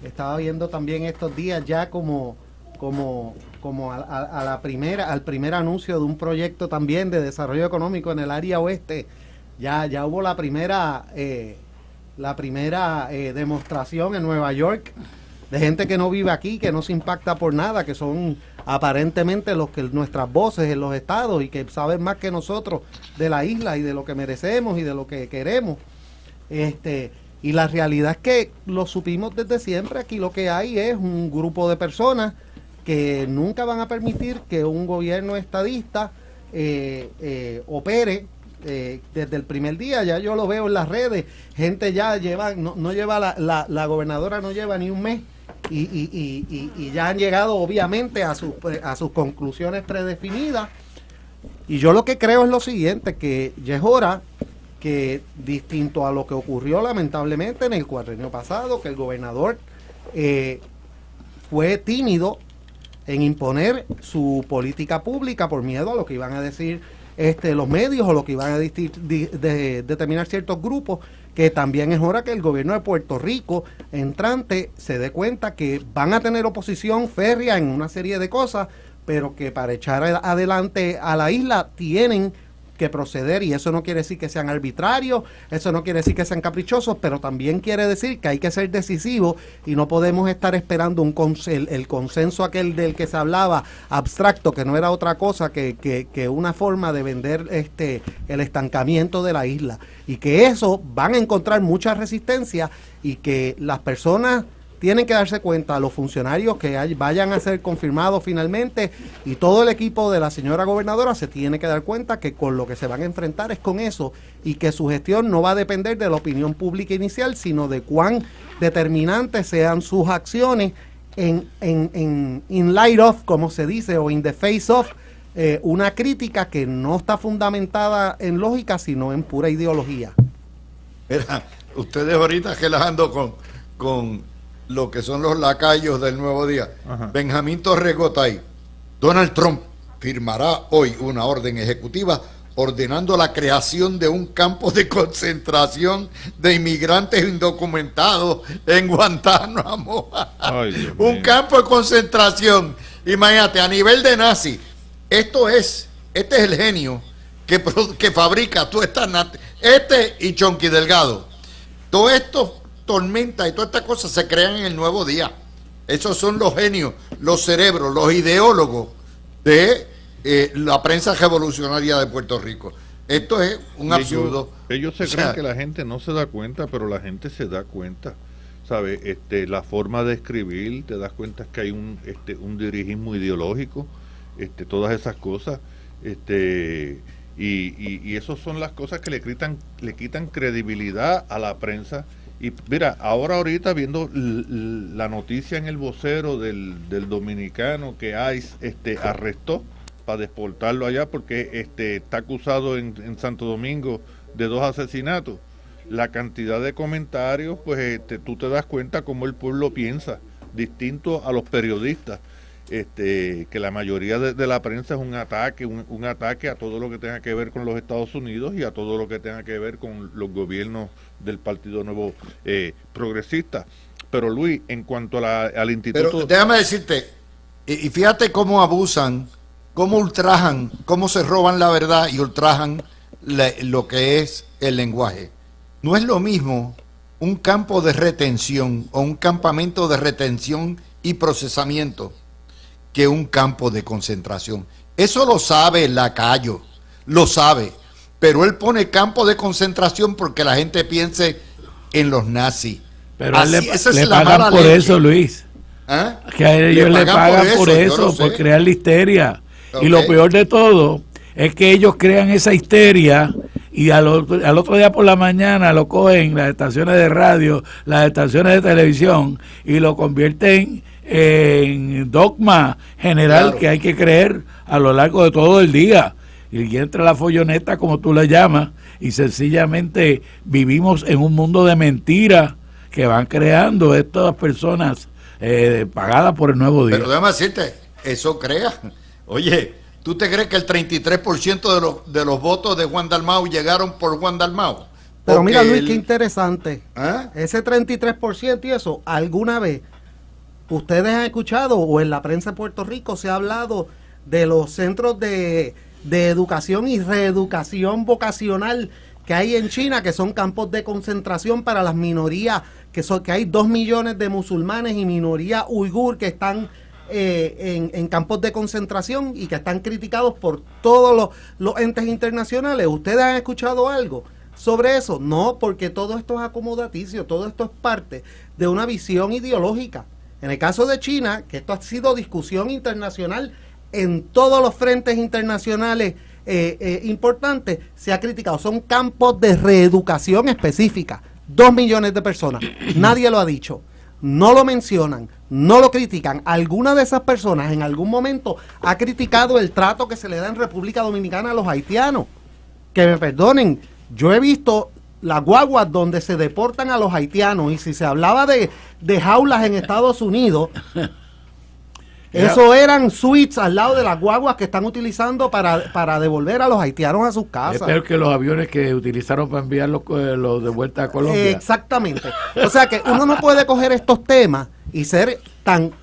Estaba viendo también estos días ya como al primer anuncio de un proyecto también de desarrollo económico en el área oeste. Ya hubo la primera demostración en Nueva York de gente que no vive aquí, que no se impacta por nada, que son aparentemente los que nuestras voces en los estados y que saben más que nosotros de la isla y de lo que merecemos y de lo que queremos. Y la realidad es que lo supimos desde siempre. Aquí lo que hay es un grupo de personas que nunca van a permitir que un gobierno estadista opere desde el primer día. Ya yo lo veo en las redes, gente ya lleva, no lleva la gobernadora no lleva ni un mes y ya han llegado obviamente a sus conclusiones predefinidas. Y yo lo que creo es lo siguiente, que ya es hora que, distinto a lo que ocurrió lamentablemente en el cuatrienio pasado, que el gobernador fue tímido en imponer su política pública por miedo a lo que iban a decir los medios o lo que iban a determinar ciertos grupos, que también es hora que el gobierno de Puerto Rico entrante se dé cuenta que van a tener oposición férrea en una serie de cosas, pero que para echar adelante a la isla tienen que proceder, y eso no quiere decir que sean arbitrarios, eso no quiere decir que sean caprichosos, pero también quiere decir que hay que ser decisivos y no podemos estar esperando el consenso aquel del que se hablaba, abstracto, que no era otra cosa que una forma de vender el estancamiento de la isla, y que eso van a encontrar mucha resistencia, y que las personas tienen que darse cuenta, los funcionarios que vayan a ser confirmados finalmente, y todo el equipo de la señora gobernadora se tiene que dar cuenta que con lo que se van a enfrentar es con eso, y que su gestión no va a depender de la opinión pública inicial, sino de cuán determinantes sean sus acciones in light of, como se dice, o in the face of una crítica que no está fundamentada en lógica, sino en pura ideología. Mira, ustedes ahorita relajando con lo que son los lacayos del Nuevo Día. Ajá. Benjamín Torregotay: Donald Trump firmará hoy una orden ejecutiva ordenando la creación de un campo de concentración de inmigrantes indocumentados en Guantánamo. Ay, un campo de concentración, imagínate, a nivel de nazi. Este es el genio que fabrica todas estas, y Chonqui Delgado. Todo esto tormenta y todas estas cosas se crean en el Nuevo Día. Esos son los genios, los cerebros, los ideólogos de la prensa revolucionaria de Puerto Rico. Esto es un absurdo. Ellos se creen que la gente no se da cuenta, pero la gente se da cuenta. ¿Sabe? La forma de escribir, te das cuenta que hay un dirigismo ideológico, todas esas cosas, y esas son las cosas que le quitan credibilidad a la prensa. Y mira, ahorita viendo la noticia en el vocero del dominicano que ICE arrestó para deportarlo allá porque está acusado en Santo Domingo de 2 asesinatos. La cantidad de comentarios, pues tú te das cuenta cómo el pueblo piensa, distinto a los periodistas, que la mayoría de la prensa es un ataque a todo lo que tenga que ver con los Estados Unidos y a todo lo que tenga que ver con los gobiernos del Partido Nuevo Progresista. Pero Luis, en cuanto al instituto... Pero déjame decirte, y fíjate cómo abusan, cómo ultrajan, cómo se roban la verdad y ultrajan lo que es el lenguaje. No es lo mismo un campo de retención o un campamento de retención y procesamiento que un campo de concentración. Eso lo sabe el lacayo, lo sabe, pero él pone campo de concentración porque la gente piense en los nazis. Pero le pagan por eso, Luis. ¿Ah? Que a ellos le pagan por eso, por crear la histeria. Okay. Y lo peor de todo es que ellos crean esa histeria y al otro día por la mañana lo cogen las estaciones de radio, las estaciones de televisión y lo convierten en dogma general, claro, que hay que creer a lo largo de todo el día. Y entra la folloneta, como tú le llamas, y sencillamente vivimos en un mundo de mentiras que van creando estas personas pagadas por el nuevo día. Pero déjame decirte, eso crea. Oye, ¿tú te crees que el 33% de los votos de Juan Dalmau llegaron por Juan Dalmau? Pero mira, Luis, qué interesante. ¿Ah? Ese 33% y eso, ¿alguna vez ustedes han escuchado o en la prensa de Puerto Rico se ha hablado de los centros de educación y reeducación vocacional que hay en China, que son campos de concentración para las minorías, que hay 2 millones de musulmanes y minoría uigur que están en campos de concentración y que están criticados por todos los entes internacionales? ¿Ustedes han escuchado algo sobre eso? No, porque todo esto es acomodaticio, todo esto es parte de una visión ideológica. En el caso de China, que esto ha sido discusión internacional en todos los frentes internacionales importantes, se ha criticado. Son campos de reeducación específica. 2 millones de personas. Nadie lo ha dicho. No lo mencionan, no lo critican. Alguna de esas personas en algún momento ha criticado el trato que se le da en República Dominicana a los haitianos. Que me perdonen, yo he visto las guaguas donde se deportan a los haitianos, y si se hablaba de jaulas en Estados Unidos, eso eran suites al lado de las guaguas que están utilizando para devolver a los haitianos a sus casas. Es peor que los aviones que utilizaron para enviarlos de vuelta a Colombia. Exactamente. O sea que uno no puede coger estos temas y ser tan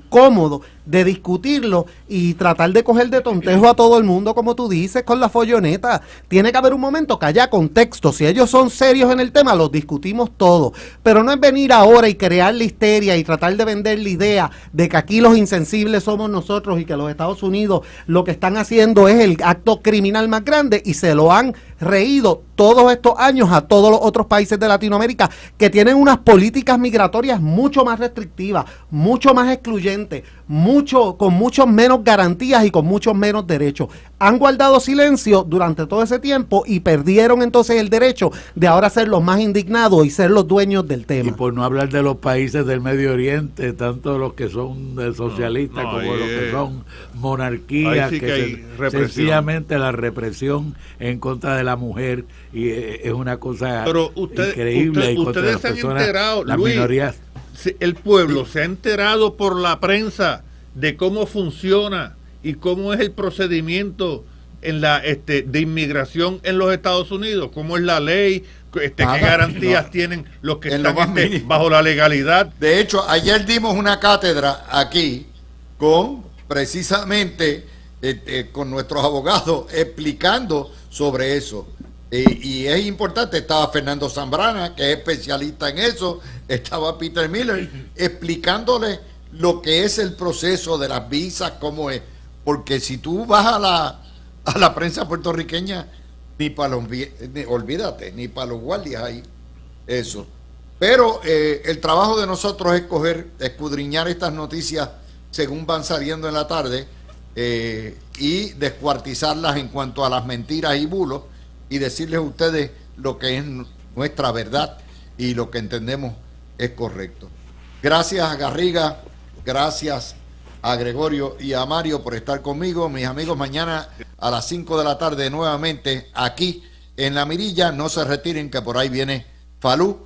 cómodo de discutirlo y tratar de coger de tontejo a todo el mundo, como tú dices, con la folloneta. Tiene que haber un momento que haya contexto. Si ellos son serios en el tema, los discutimos todos. Pero no es venir ahora y crear la histeria y tratar de vender la idea de que aquí los insensibles somos nosotros y que los Estados Unidos lo que están haciendo es el acto criminal más grande, y se lo han reído todos estos años a todos los otros países de Latinoamérica que tienen unas políticas migratorias mucho más restrictivas, mucho más excluyentes, con mucho menos garantías y con muchos menos derechos. Han guardado silencio durante todo ese tiempo y perdieron entonces el derecho de ahora ser los más indignados y ser los dueños del tema. Y por no hablar de los países del Medio Oriente, tanto los que son socialistas como los que son monarquías, que sencillamente la represión en contra de la mujer, y es una cosa increíble. Ustedes se han enterado, las Luis, minorías. El pueblo se ha enterado por la prensa de cómo funciona y cómo es el procedimiento en de inmigración en los Estados Unidos, cómo es la ley, qué garantías tienen los que están bajo la legalidad. De hecho, ayer dimos una cátedra aquí con precisamente con nuestros abogados explicando sobre eso. Y es importante, estaba Fernando Zambrana, que es especialista en eso, estaba Peter Miller, explicándole lo que es el proceso de las visas, cómo es. Porque si tú vas a la prensa puertorriqueña, olvídate, ni para los guardias hay eso. Pero el trabajo de nosotros es escudriñar estas noticias según van saliendo en la tarde y descuartizarlas en cuanto a las mentiras y bulos, y decirles a ustedes lo que es nuestra verdad y lo que entendemos es correcto. Gracias a Garriga, gracias a Gregorio y a Mario por estar conmigo. Mis amigos, mañana a las 5 de la tarde nuevamente aquí en La Mirilla. No se retiren, que por ahí viene Falú.